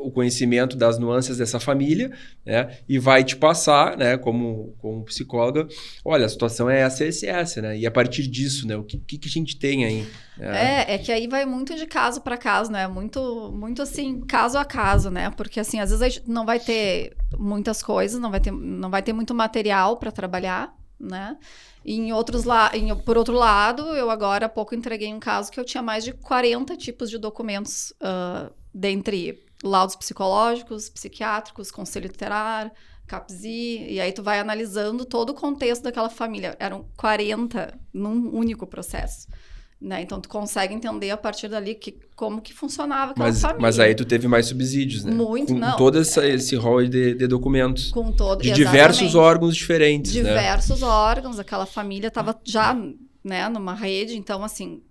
o conhecimento das nuances dessa família, né? E vai te passar, né, como psicóloga, olha, a situação é essa, né? E a partir disso, né, o que a gente tem aí? É que aí vai muito de caso para caso, né? Muito, muito assim, caso a caso, né? Porque assim, às vezes a gente não vai ter muitas coisas, não vai ter muito material para trabalhar, né? E por outro lado, eu agora há pouco entreguei um caso que eu tinha mais de 40 tipos de documentos, dentre laudos psicológicos, psiquiátricos, conselho tutelar, CAPSI, e aí tu vai analisando todo o contexto daquela família. Eram 40 num único processo. Né? Então, tu consegue entender a partir dali como que funcionava aquela família. Mas aí tu teve mais subsídios, né? Muito, com todo esse rol de documentos. Com todo, de diversos órgãos diferentes, diversos órgãos. Aquela família estava já, né, numa rede. Então, assim,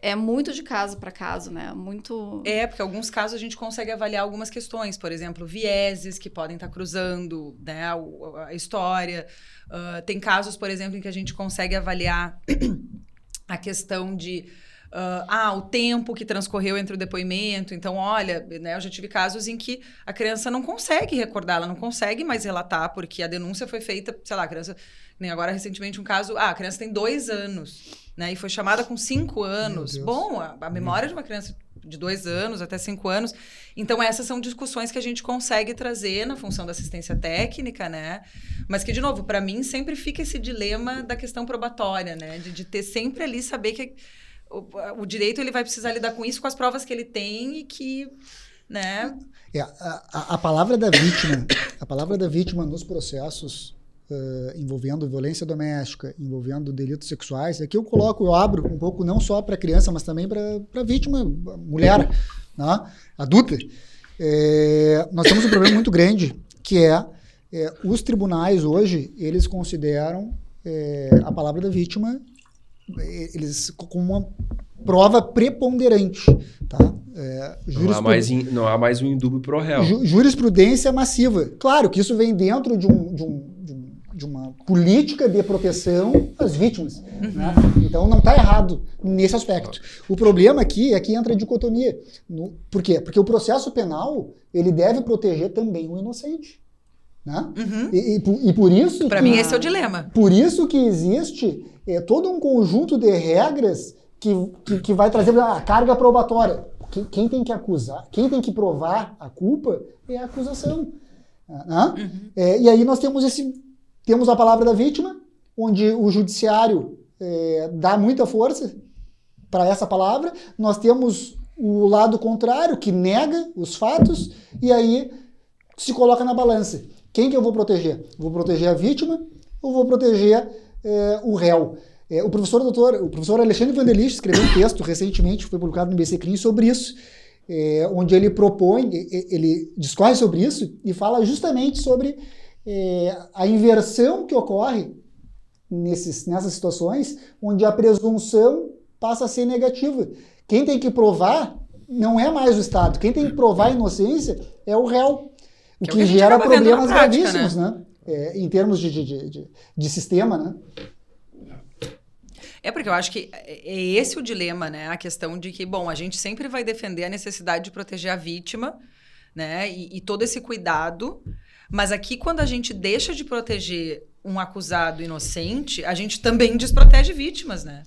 é muito de caso para caso, né? Muito... porque alguns casos a gente consegue avaliar algumas questões. Por exemplo, vieses que podem estar cruzando, né, a história. Tem casos, por exemplo, em que a gente consegue avaliar... a questão de o tempo que transcorreu entre o depoimento. Então, olha, né, eu já tive casos em que a criança não consegue recordar, ela não consegue mais relatar, porque a denúncia foi feita, sei lá, a criança... Nem agora, recentemente, um caso... a criança tem 2 anos, né? E foi chamada com 5 anos. Bom, a memória de uma criança de 2 anos até 5 anos. Então, essas são discussões que a gente consegue trazer na função da assistência técnica, né? Mas que, de novo, para mim, sempre fica esse dilema da questão probatória, né? De ter sempre ali, saber que o direito ele vai precisar lidar com isso, com as provas que ele tem e que... né? A palavra da vítima nos processos envolvendo violência doméstica, envolvendo delitos sexuais, aqui eu abro um pouco não só para criança, mas também para vítima, mulher, né, adulta. Nós temos um problema muito grande, que os tribunais hoje, eles consideram a palavra da vítima eles como uma prova preponderante, tá? Não há mais um indúbio pro réu. Jurisprudência massiva. Claro que isso vem dentro de uma política de proteção às vítimas. Né? Então não está errado nesse aspecto. O problema aqui é que entra a dicotomia. Por quê? Porque o processo penal ele deve proteger também o inocente. Né? E por isso... Para mim esse é o dilema. Por isso que existe todo um conjunto de regras que vai trazer a carga probatória. Quem tem que acusar, quem tem que provar a culpa é a acusação. Né? E aí nós temos a palavra da vítima, onde o judiciário dá muita força para essa palavra. Nós temos o lado contrário, que nega os fatos, e aí se coloca na balança. Quem que eu vou proteger? Vou proteger a vítima ou vou proteger o réu? O professor Alexandre Vanderlich escreveu um texto recentemente, foi publicado no BC Clean, sobre isso, onde ele propõe, ele discorre sobre isso e fala justamente sobre a inversão que ocorre nessas situações, onde a presunção passa a ser negativa. Quem tem que provar não é mais o Estado, quem tem que provar a inocência é o réu, o que gera problemas gravíssimos, né? Em termos de sistema, né? Porque eu acho que é esse o dilema, né? A questão de que, bom, a gente sempre vai defender a necessidade de proteger a vítima, né? E todo esse cuidado. Mas aqui, quando a gente deixa de proteger um acusado inocente, a gente também desprotege vítimas, né?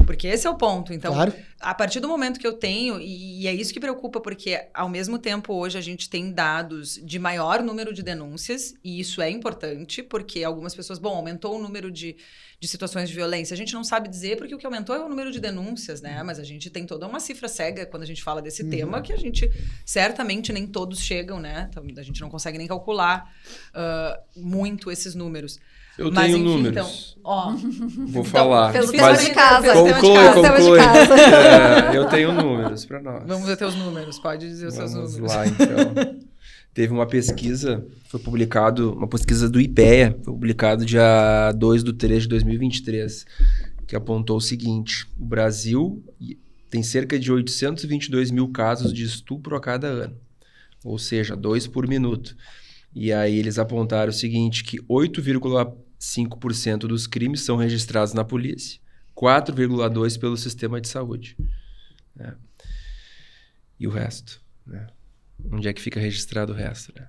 Porque esse é o ponto. Então, claro. A partir do momento que eu tenho, e é isso que preocupa, porque ao mesmo tempo hoje a gente tem dados de maior número de denúncias, e isso é importante, porque algumas pessoas, aumentou o número de situações de violência. A gente não sabe dizer, porque o que aumentou é o número de denúncias, né? Mas a gente tem toda uma cifra cega quando a gente fala desse tema, que a gente, certamente, nem todos chegam, né? Então, a gente não consegue nem calcular muito esses números. Eu tenho números. Então, vou falar. Fez o tema de casa. Conclui. Eu tenho números para nós. Vamos ver teus números. Pode dizer os seus números. Vamos lá, então. Teve uma pesquisa, uma pesquisa do IPEA, foi publicado dia 2/3 de 2023, que apontou o seguinte: o Brasil tem cerca de 822 mil casos de estupro a cada ano, ou seja, 2 por minuto. E aí eles apontaram o seguinte, que 8,5% dos crimes são registrados na polícia, 4,2% pelo sistema de saúde. Né? E o resto? Né? Onde é que fica registrado o resto? Né?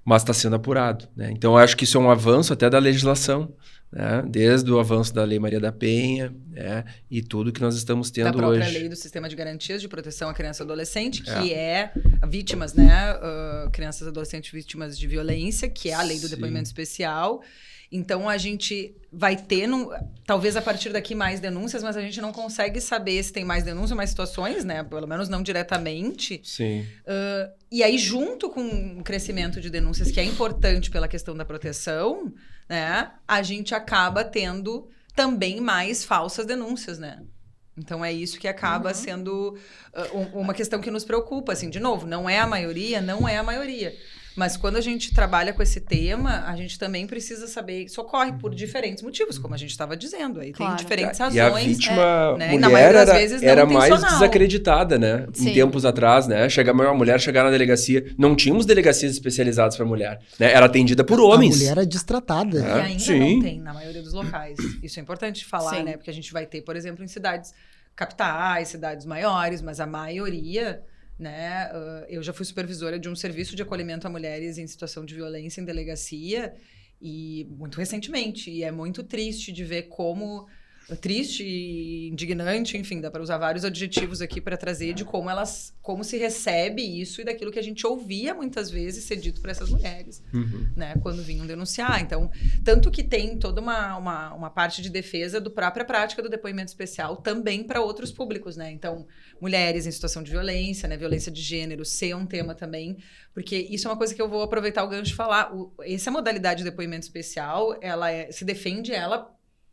Mas está sendo apurado. Né? Então, eu acho que isso é um avanço até da legislação, né? Desde o avanço da Lei Maria da Penha, né? E tudo que nós estamos tendo hoje. Da própria lei do Sistema de Garantias de Proteção à Criança e Adolescente, que é vítimas, né? Crianças e adolescentes vítimas de violência, que é a lei do depoimento especial. Então, a gente vai ter, talvez a partir daqui, mais denúncias, mas a gente não consegue saber se tem mais denúncias, mais situações, né? Pelo menos não diretamente. Sim. E aí, junto com o crescimento de denúncias, que é importante pela questão da proteção, né? A gente acaba tendo também mais falsas denúncias, né? Então, é isso que acaba sendo uma questão que nos preocupa. Assim, de novo, não é a maioria. Mas quando a gente trabalha com esse tema, a gente também precisa saber... Isso ocorre por diferentes motivos, como a gente estava dizendo. Aí tem diferentes razões. E a vítima né? mulher e na maioria das vezes, era mais desacreditada, né? Sim. Em tempos atrás, né? Uma mulher chegar na delegacia... Não tínhamos delegacias especializadas para mulher. Né? Era atendida por homens. A mulher é destratada. E ainda não tem, na maioria dos locais. Isso é importante falar, né? Porque a gente vai ter, por exemplo, em cidades capitais, cidades maiores, mas a maioria... Né? Eu já fui supervisora de um serviço de acolhimento a mulheres em situação de violência em delegacia e muito recentemente, e é muito triste de ver como triste e indignante, enfim, dá para usar vários adjetivos aqui para trazer de como se recebe isso e daquilo que a gente ouvia muitas vezes ser dito para essas mulheres, né, quando vinham denunciar. Então, tanto que tem toda uma parte de defesa da própria prática do depoimento especial também para outros públicos, né? Então, mulheres em situação de violência, né, violência de gênero, ser um tema também, porque isso é uma coisa que eu vou aproveitar o gancho de falar. Essa modalidade de depoimento especial, se defende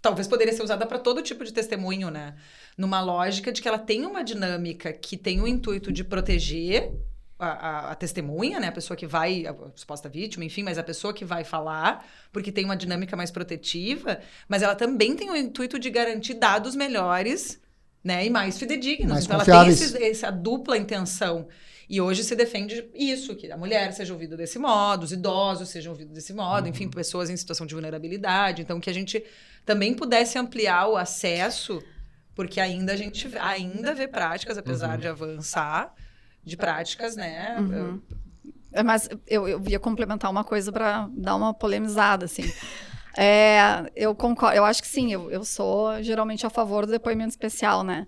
talvez poderia ser usada para todo tipo de testemunho, né? Numa lógica de que ela tem uma dinâmica que tem o intuito de proteger a testemunha, né? A pessoa que vai, a suposta vítima, enfim, mas a pessoa que vai falar, porque tem uma dinâmica mais protetiva, mas ela também tem o intuito de garantir dados melhores né? E mais fidedignas. Mais então, confiáveis. ela tem essa dupla intenção. E hoje se defende isso, que a mulher seja ouvida desse modo, os idosos sejam ouvidos desse modo, enfim, pessoas em situação de vulnerabilidade. Então, que a gente também pudesse ampliar o acesso, porque ainda a gente ainda vê práticas, apesar de avançar, de práticas, né? Mas eu ia complementar uma coisa para dar uma polemizada, assim. Eu concordo, eu acho que sim, eu sou geralmente a favor do depoimento especial, né?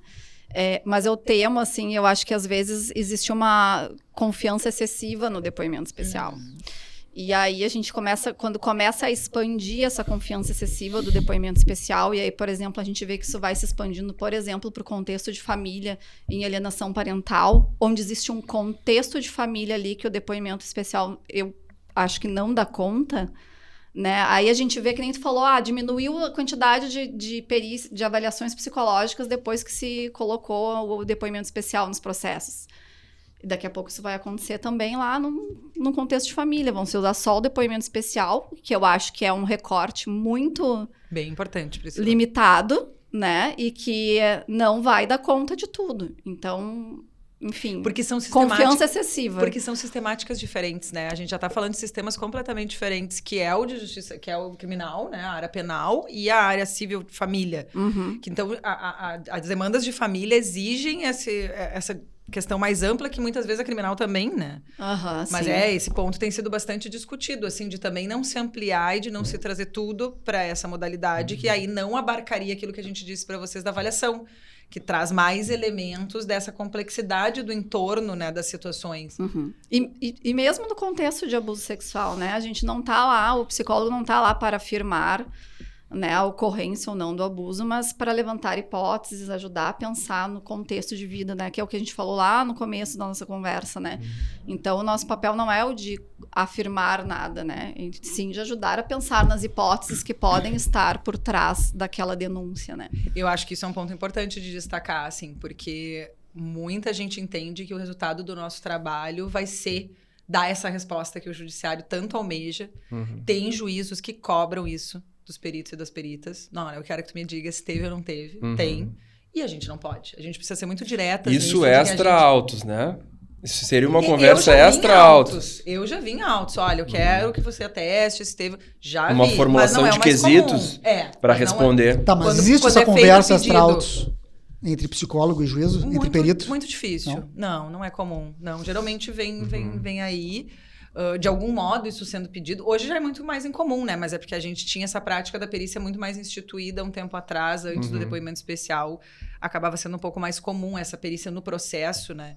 Mas eu temo, assim, eu acho que às vezes existe uma confiança excessiva no depoimento especial. E aí a gente quando começa a expandir essa confiança excessiva do depoimento especial, e aí, por exemplo, a gente vê que isso vai se expandindo, por exemplo, para o contexto de família em alienação parental, onde existe um contexto de família ali que o depoimento especial, eu acho que não dá conta, né? Aí a gente vê que nem tu falou, diminuiu a quantidade de avaliações psicológicas depois que se colocou o depoimento especial nos processos. E daqui a pouco isso vai acontecer também lá num contexto de família. Vão se usar só o depoimento especial, que eu acho que é um recorte muito... Bem importante, Priscila. Limitado, né? E que não vai dar conta de tudo. Então... Enfim, porque são confiança excessiva. Porque são sistemáticas diferentes, né? A gente já está falando de sistemas completamente diferentes, que é o de justiça, que é o criminal, né? A área penal e a área civil de família. Que, então, as demandas de família exigem essa questão mais ampla que muitas vezes a criminal também, né? Mas sim. Esse ponto tem sido bastante discutido, assim, de também não se ampliar e de não se trazer tudo para essa modalidade, que aí não abarcaria aquilo que a gente disse para vocês da avaliação, que traz mais elementos dessa complexidade do entorno, né, das situações. E mesmo no contexto de abuso sexual, né, a gente não tá lá, o psicólogo não tá lá para afirmar, né, a ocorrência ou não do abuso, mas para levantar hipóteses, ajudar a pensar no contexto de vida, né, que é o que a gente falou lá no começo da nossa conversa, né. Então, o nosso papel não é o de afirmar nada, né, sim de ajudar a pensar nas hipóteses que podem estar por trás daquela denúncia, né. Eu acho que isso é um ponto importante de destacar, assim, porque muita gente entende que o resultado do nosso trabalho vai ser dar essa resposta que o judiciário tanto almeja. Tem juízos que cobram isso dos peritos e das peritas. Não, eu quero que tu me diga se teve ou não teve. Tem. E a gente não pode. A gente precisa ser muito direta. Isso extra autos, né? Isso seria uma conversa extra autos. Eu já vi em autos. Olha, eu quero que você ateste se teve. Já vi. Uma formulação de quesitos para responder. Tá, mas existe essa conversa extra autos entre psicólogo e juízo? Entre perito? Muito difícil. Não é comum. Não, geralmente vem aí... de algum modo isso sendo pedido. Hoje já é muito mais incomum, né? Mas é porque a gente tinha essa prática da perícia muito mais instituída um tempo atrás, antes do depoimento especial. Acabava sendo um pouco mais comum essa perícia no processo, né?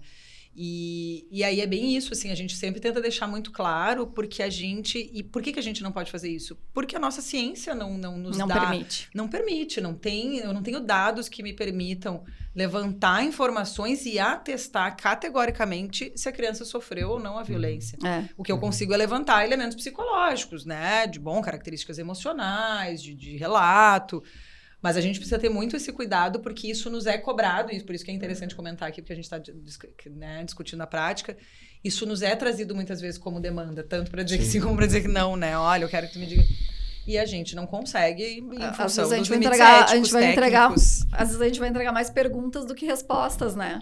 E aí é bem isso, assim, a gente sempre tenta deixar muito claro porque a gente... E por que a gente não pode fazer isso? Porque a nossa ciência não nos dá... permite. Não permite, eu não tenho dados que me permitam levantar informações e atestar categoricamente se a criança sofreu ou não a violência. O que eu consigo é levantar elementos psicológicos, né? Características emocionais, de relato... Mas a gente precisa ter muito esse cuidado, porque isso nos é cobrado, e por isso que é interessante comentar aqui, porque a gente está discutindo a prática. Isso nos é trazido muitas vezes como demanda, tanto para dizer que sim, como para dizer que não, né? Olha, eu quero que tu me diga. E a gente não consegue, em função dos limites éticos, técnicos. Às vezes a gente vai entregar mais perguntas do que respostas, né?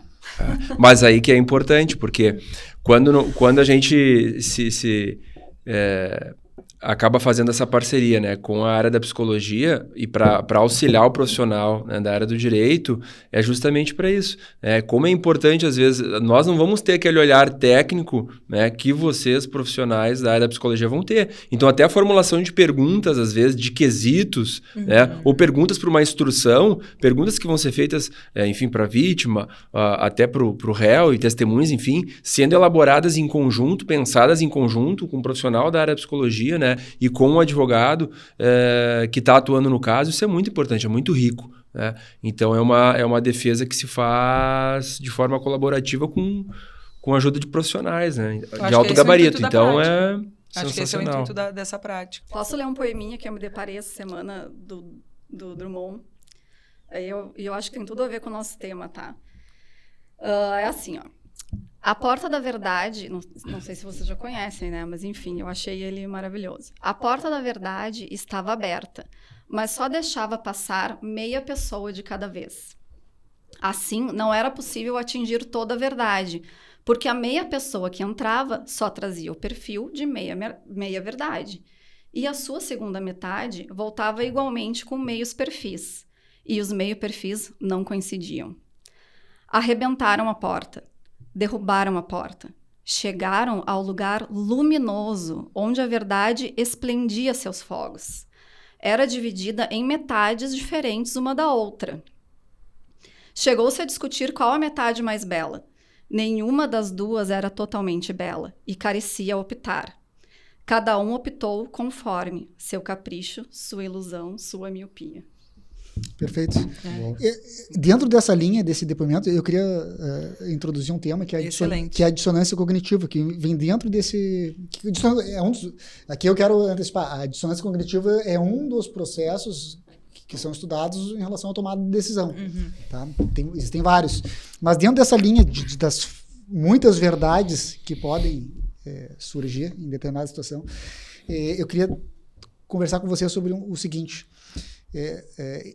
Mas aí que é importante, porque quando a gente acaba fazendo essa parceria, né, com a área da psicologia e para auxiliar o profissional, né, da área do direito, é justamente para isso. Como é importante, às vezes, nós não vamos ter aquele olhar técnico, né, que vocês, profissionais da área da psicologia, vão ter. Então, até a formulação de perguntas, às vezes, de quesitos, né, ou perguntas para uma instrução, perguntas que vão ser feitas, enfim, para a vítima, até para o réu e testemunhas, enfim, sendo elaboradas em conjunto, pensadas em conjunto com o profissional da área da psicologia, né, e com o advogado que está atuando no caso. Isso é muito importante, é muito rico, né? Então, é uma defesa que se faz de forma colaborativa com a ajuda de profissionais, né, de alto gabarito. Então, é sensacional. Acho que esse é o intuito dessa prática. Posso ler um poeminha que eu me deparei essa semana do Drummond? Eu acho que tem tudo a ver com o nosso tema, tá? É assim, ó. A Porta da Verdade, não sei se vocês já conhecem, né? Mas enfim, eu achei ele maravilhoso. A Porta da Verdade estava aberta, mas só deixava passar meia pessoa de cada vez. Assim, não era possível atingir toda a verdade, porque a meia pessoa que entrava só trazia o perfil de meia verdade. E a sua segunda metade voltava igualmente com meios perfis. E os meio perfis não coincidiam. Arrebentaram a porta, derrubaram a porta, chegaram ao lugar luminoso, onde a verdade esplendia seus fogos. Era dividida em metades diferentes uma da outra. Chegou-se a discutir qual a metade mais bela. Nenhuma das duas era totalmente bela, e carecia optar. Cada um optou conforme seu capricho, sua ilusão, sua miopia. Perfeito. Dentro dessa linha, desse depoimento, eu queria introduzir um tema que é a dissonância cognitiva, que vem dentro desse... aqui eu quero antecipar. A dissonância cognitiva é um dos processos que são estudados em relação à tomada de decisão. Uhum. Tá? Existem vários. Mas dentro dessa linha das muitas verdades que podem surgir em determinada situação, eu queria conversar com você sobre o seguinte...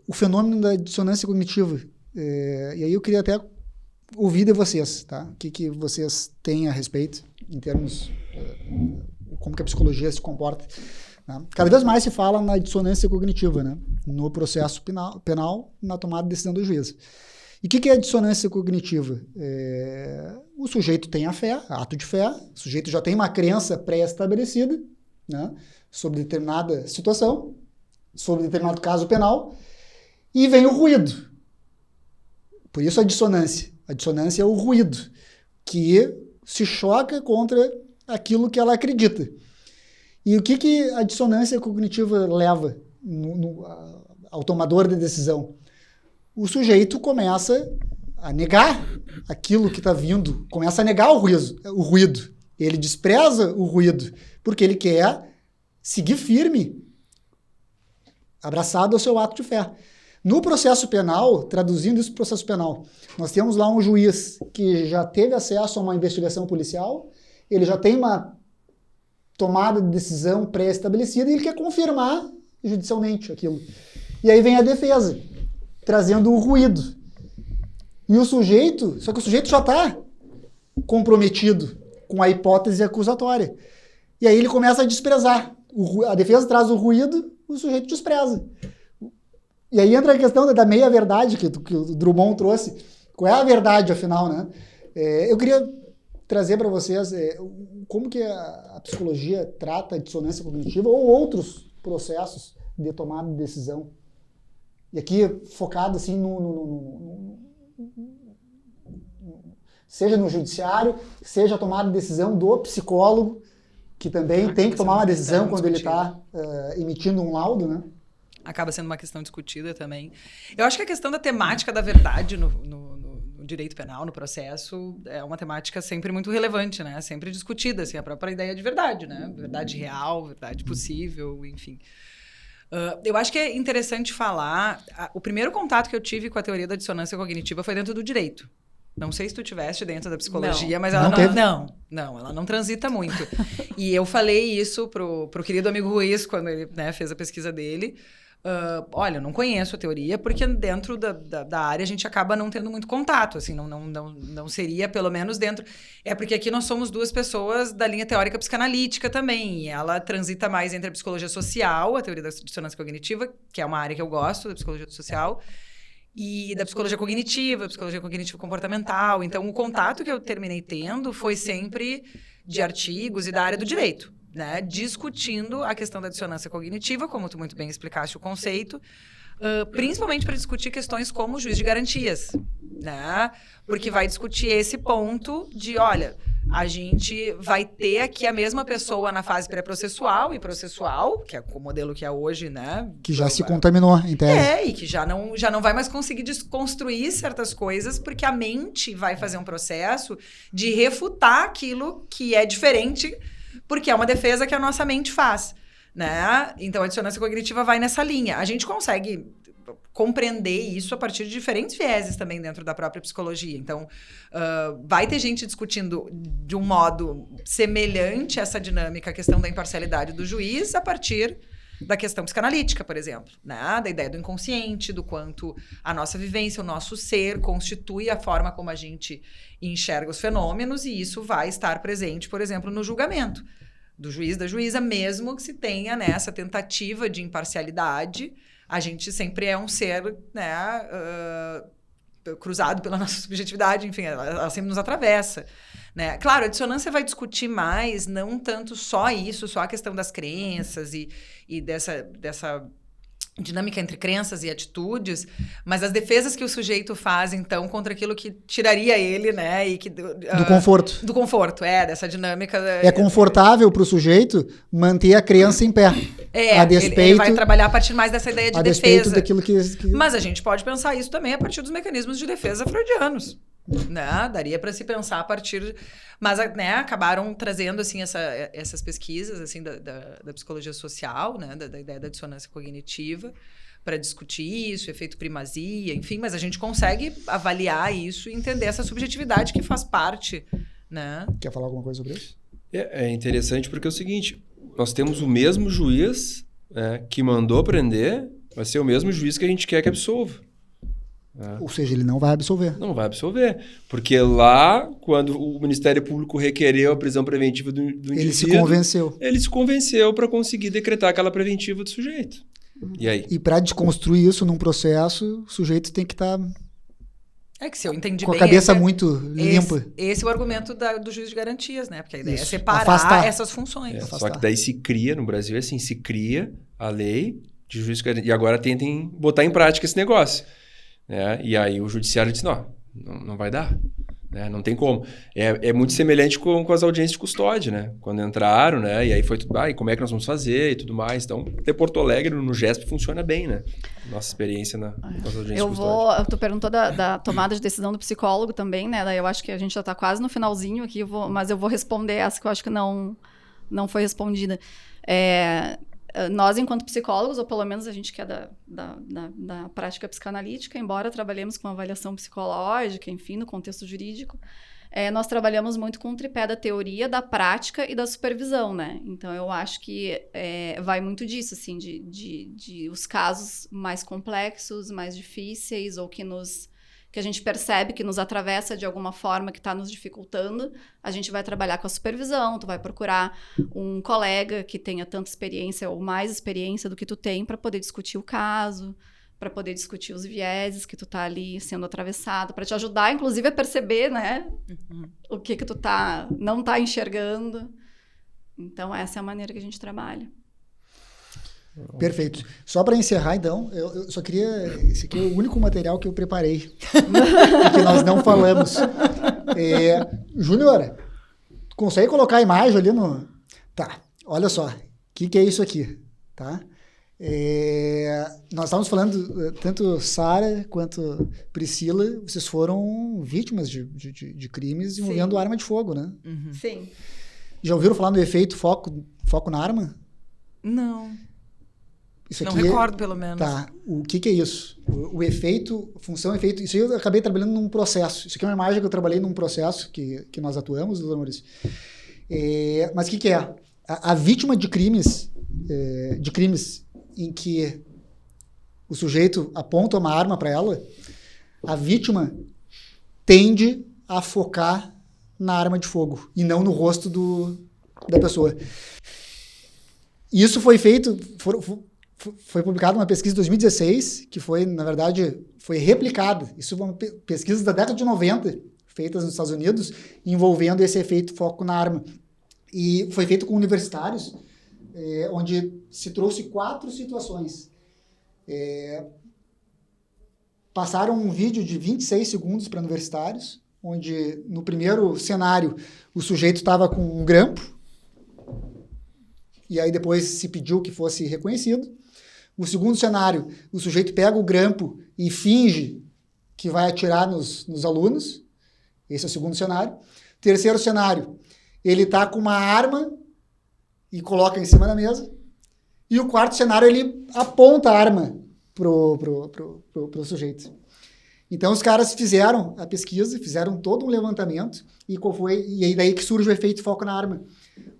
o fenômeno da dissonância cognitiva. E aí eu queria até ouvir de vocês, tá? O que vocês têm a respeito, em termos como que a psicologia se comporta. Né? Cada vez mais se fala na dissonância cognitiva, né? No processo penal, na tomada de decisão do juiz. E o que é a dissonância cognitiva? O sujeito tem a fé, ato de fé, o sujeito já tem uma crença pré-estabelecida, né? Sobre determinada situação, sobre determinado caso penal, e vem o ruído. Por isso a dissonância. A dissonância é o ruído, que se choca contra aquilo que ela acredita. E o que a dissonância cognitiva leva ao tomador de decisão? O sujeito começa a negar aquilo que está vindo, começa a negar o ruído. Ele despreza o ruído, porque ele quer seguir firme, abraçado ao seu ato de fé. No processo penal, traduzindo isso para o processo penal, nós temos lá um juiz que já teve acesso a uma investigação policial, ele já tem uma tomada de decisão pré-estabelecida e ele quer confirmar judicialmente aquilo. E aí vem a defesa, trazendo o ruído. E o sujeito, só que o sujeito já está comprometido com a hipótese acusatória. E aí ele começa a desprezar. A defesa traz o ruído, o sujeito despreza. E aí entra a questão da meia-verdade que o Drummond trouxe. Qual é a verdade, afinal, né? Eu queria trazer para vocês como que a psicologia trata a dissonância cognitiva ou outros processos de tomada de decisão. E aqui focado assim seja no judiciário, seja a tomada de decisão do psicólogo, que também tem que tomar uma decisão quando ele está emitindo um laudo, né? Acaba sendo uma questão discutida também. Eu acho que a questão da temática da verdade no direito penal, no processo, é uma temática sempre muito relevante, né? Sempre discutida, assim, a própria ideia de verdade, né? Verdade real, verdade possível, enfim. Eu acho que é interessante falar... O primeiro contato que eu tive com a teoria da dissonância cognitiva foi dentro do direito. Não sei se tu tiveste dentro da psicologia, mas ela ela não transita muito. E eu falei isso pro querido amigo Ruiz, quando ele, né, fez a pesquisa dele. Olha, eu não conheço a teoria, porque dentro da área a gente acaba não tendo muito contato, assim, não seria, pelo menos dentro... É porque aqui nós somos duas pessoas da linha teórica psicanalítica também, e ela transita mais entre a psicologia social, a teoria da dissonância cognitiva, que é uma área que eu gosto, da psicologia social, e da psicologia cognitiva comportamental. Então, o contato que eu terminei tendo foi sempre de artigos e da área do direito, né? Discutindo a questão da dissonância cognitiva, como tu muito bem explicaste o conceito, principalmente para discutir questões como o juiz de garantias, né? Porque vai discutir esse ponto de, olha, a gente vai ter aqui a mesma pessoa na fase pré-processual e processual, que é o modelo que é hoje, né? Que já se contaminou, em tese. E que já não vai mais conseguir desconstruir certas coisas, porque a mente vai fazer um processo de refutar aquilo que é diferente, porque é uma defesa que a nossa mente faz, né? Então, a dissonância cognitiva vai nessa linha. A gente consegue compreender isso a partir de diferentes vieses também dentro da própria psicologia. Então, vai ter gente discutindo de um modo semelhante a essa dinâmica, a questão da imparcialidade do juiz, a partir da questão psicanalítica, por exemplo, né? Da ideia do inconsciente, do quanto a nossa vivência, o nosso ser constitui a forma como a gente enxerga os fenômenos, e isso vai estar presente, por exemplo, no julgamento do juiz, da juíza, mesmo que se tenha, né, essa tentativa de imparcialidade. A gente sempre é um ser, né, cruzado pela nossa subjetividade, enfim, ela sempre nos atravessa, né? Claro, a dissonância vai discutir mais, não tanto só isso, só a questão das crenças e dessa dinâmica entre crenças e atitudes, mas as defesas que o sujeito faz, então, contra aquilo que tiraria ele, né? E que, do conforto. Do conforto, dessa dinâmica. É confortável para o sujeito manter a crença em pé. A despeito, ele vai trabalhar a partir mais dessa ideia de defesa. A despeito daquilo que... Mas a gente pode pensar isso também a partir dos mecanismos de defesa freudianos. Né? Daria para se pensar a partir... Mas, né, acabaram trazendo, assim, essas pesquisas, assim, da psicologia social, né, da ideia da dissonância cognitiva, para discutir isso, efeito primazia, enfim, mas a gente consegue avaliar isso e entender essa subjetividade que faz parte, né? Quer falar alguma coisa sobre isso? É interessante porque é o seguinte, nós temos o mesmo juiz, né, que mandou prender, vai ser o mesmo juiz que a gente quer que absolva. Ou seja, ele não vai absolver. Não vai absolver. Porque lá, quando o Ministério Público requereu a prisão preventiva do indivíduo... Ele se convenceu. Ele se convenceu para conseguir decretar aquela preventiva do sujeito. E aí? E para desconstruir isso num processo, o sujeito tem que estar... É que se eu entendi com bem... a cabeça muito limpa. Esse é o argumento do juiz de garantias, né? Porque a ideia isso. é separar Afastar. essas funções. Só que daí se cria, no Brasil é assim, se cria a lei de juiz de garantias. E agora tentem botar em prática esse negócio. Né? E aí o judiciário disse, não vai dar, né? Não tem como. É muito semelhante com as audiências de custódia, né? Quando entraram, né? E aí foi tudo, e como é que nós vamos fazer e tudo mais. Então, até Porto Alegre, no GESP, funciona bem, né? Nossa experiência com as audiências de custódia. Tu perguntou da tomada de decisão do psicólogo também, né? Daí eu acho que a gente já está quase no finalzinho aqui, mas eu vou responder essa que eu acho que não foi respondida. Nós, enquanto psicólogos, ou pelo menos a gente que é da prática psicanalítica, embora trabalhemos com avaliação psicológica, enfim, no contexto jurídico, nós trabalhamos muito com o tripé da teoria, da prática e da supervisão, né? Então, eu acho que vai muito disso, assim, de os casos mais complexos, mais difíceis, ou que a gente percebe que nos atravessa de alguma forma, que está nos dificultando, a gente vai trabalhar com a supervisão, tu vai procurar um colega que tenha tanta experiência ou mais experiência do que tu tem para poder discutir o caso, para poder discutir os vieses que tu tá ali sendo atravessado, para te ajudar, inclusive, a perceber, né, o que tu não tá enxergando. Então, essa é a maneira que a gente trabalha. Perfeito. Só para encerrar, então, eu só queria... Esse aqui é o único material que eu preparei, que nós não falamos. Júnior, consegue colocar a imagem ali no... Tá, olha só. O que é isso aqui? Tá? Nós estávamos falando, tanto Sara quanto Priscila, vocês foram vítimas de crimes envolvendo arma de fogo, né? Uhum. Sim. Já ouviram falar do efeito foco na arma? Não. Isso não aqui recordo, pelo menos. Tá. O que é isso? O efeito, função, efeito. Isso aí eu acabei trabalhando num processo. Isso aqui é uma imagem que eu trabalhei num processo que nós atuamos, doutor Maurício. Mas o que é? A vítima de crimes em que o sujeito aponta uma arma para ela, a vítima tende a focar na arma de fogo e não no rosto da pessoa. Isso foi feito... Foi publicada uma pesquisa em 2016, que foi, na verdade, foi replicada. Isso foi uma pesquisa da década de 90, feitas nos Estados Unidos, envolvendo esse efeito foco na arma. E foi feito com universitários, onde se trouxe 4 situações. Passaram um vídeo de 26 segundos para universitários, onde, no primeiro cenário, o sujeito estava com um grampo, e aí depois se pediu que fosse reconhecido. O segundo cenário, o sujeito pega o grampo e finge que vai atirar nos alunos. Esse é o segundo cenário. Terceiro cenário, ele está com uma arma e coloca em cima da mesa. E o quarto cenário, ele aponta a arma pro sujeito. Então, os caras fizeram a pesquisa, fizeram todo um levantamento, e aí daí que surge o efeito foco na arma.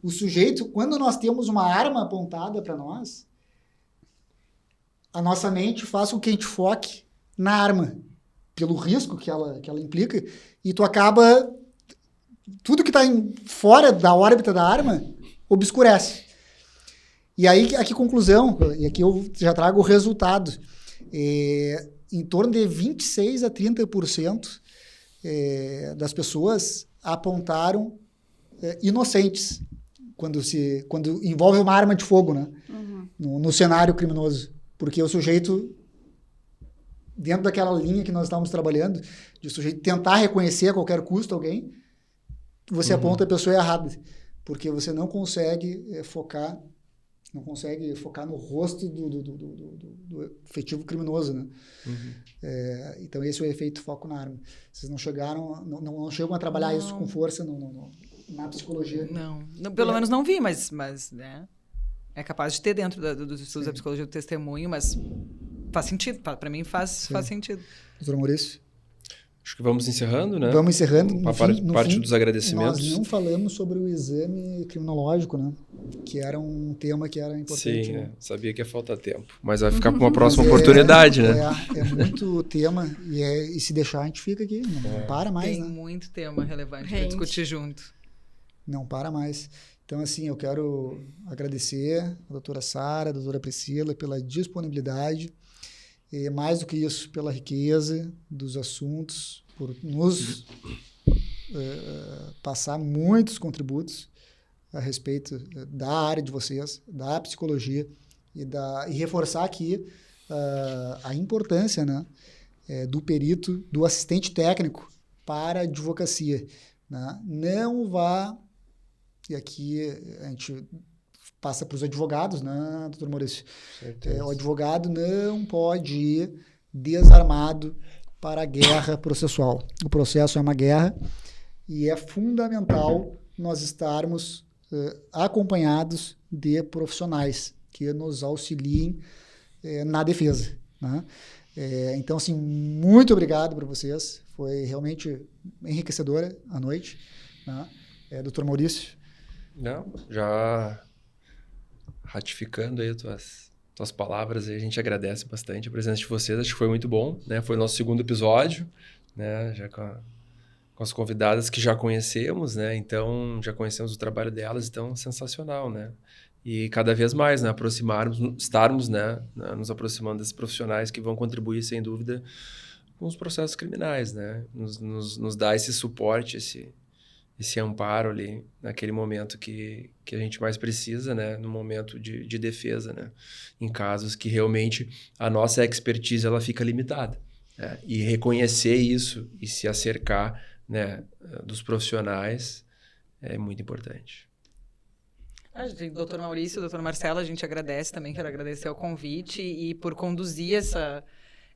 O sujeito, quando nós temos uma arma apontada para nós, a nossa mente faz com que a gente foque na arma, pelo risco que ela implica, e tu acaba... Tudo que está fora da órbita da arma obscurece. E aí, aqui conclusão, e aqui eu já trago o resultado. Em torno de 26% a 30% das pessoas apontaram inocentes quando envolve uma arma de fogo, né? No cenário criminoso. Porque o sujeito, dentro daquela linha que nós estávamos trabalhando, de o sujeito tentar reconhecer a qualquer custo alguém, você aponta a pessoa errada. Porque você não consegue focar no rosto do efetivo criminoso, né? Então, esse é o efeito foco na arma. Vocês não chegam a trabalhar isso com força na psicologia? Não, pelo menos não vi, mas né, é capaz de ter dentro dos estudos da psicologia do testemunho, mas faz sentido, para mim faz sentido. Doutor Maurício? Acho que vamos encerrando, né? Vamos encerrando. A parte dos agradecimentos. Nós não falamos sobre o exame criminológico, né? Que era um tema que era importante. Sim, né? Sabia que ia faltar tempo. Mas vai ficar para uma próxima oportunidade, né? É muito tema e se deixar a gente fica aqui. Não para mais, Tem né? muito tema relevante para discutir junto. Não para mais. Então, assim, eu quero agradecer a doutora Sara, a doutora Priscila pela disponibilidade. E mais do que isso, pela riqueza dos assuntos, por nos passar muitos contributos a respeito da área de vocês, da psicologia, e reforçar aqui a importância, né, do perito, do assistente técnico para a advocacia. Né? Não vá, e aqui a gente passa para os advogados, né, doutor Maurício? O advogado não pode ir desarmado para a guerra processual. O processo é uma guerra e é fundamental nós estarmos acompanhados de profissionais que nos auxiliem na defesa. Né? Então, assim, muito obrigado para vocês. Foi realmente enriquecedora a noite. Né? Doutor Maurício? Não, já... ratificando aí as tuas palavras, a gente agradece bastante a presença de vocês, acho que foi muito bom, né? Foi o nosso segundo episódio, né? Já com as convidadas que já conhecemos, né? Então, já conhecemos o trabalho delas, então, sensacional, né? E cada vez mais, né? Estarmos, né? Nos aproximando desses profissionais que vão contribuir, sem dúvida, com os processos criminais, né? Nos dá esse suporte, esse amparo ali, naquele momento que a gente mais precisa, né? No momento de defesa, né? Em casos que realmente a nossa expertise ela fica limitada. Né? E reconhecer isso e se acercar, né, dos profissionais é muito importante. Doutor Maurício, doutor Marcelo, a gente agradece também, quero agradecer o convite e por conduzir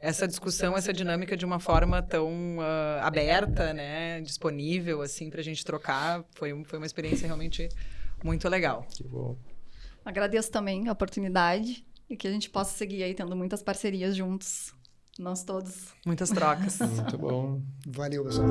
essa discussão, essa dinâmica de uma forma tão aberta, né, disponível, assim, para a gente trocar. Foi uma experiência realmente muito legal. Que bom. Agradeço também a oportunidade e que a gente possa seguir aí tendo muitas parcerias juntos, nós todos. Muitas trocas. Muito bom. Valeu, pessoal.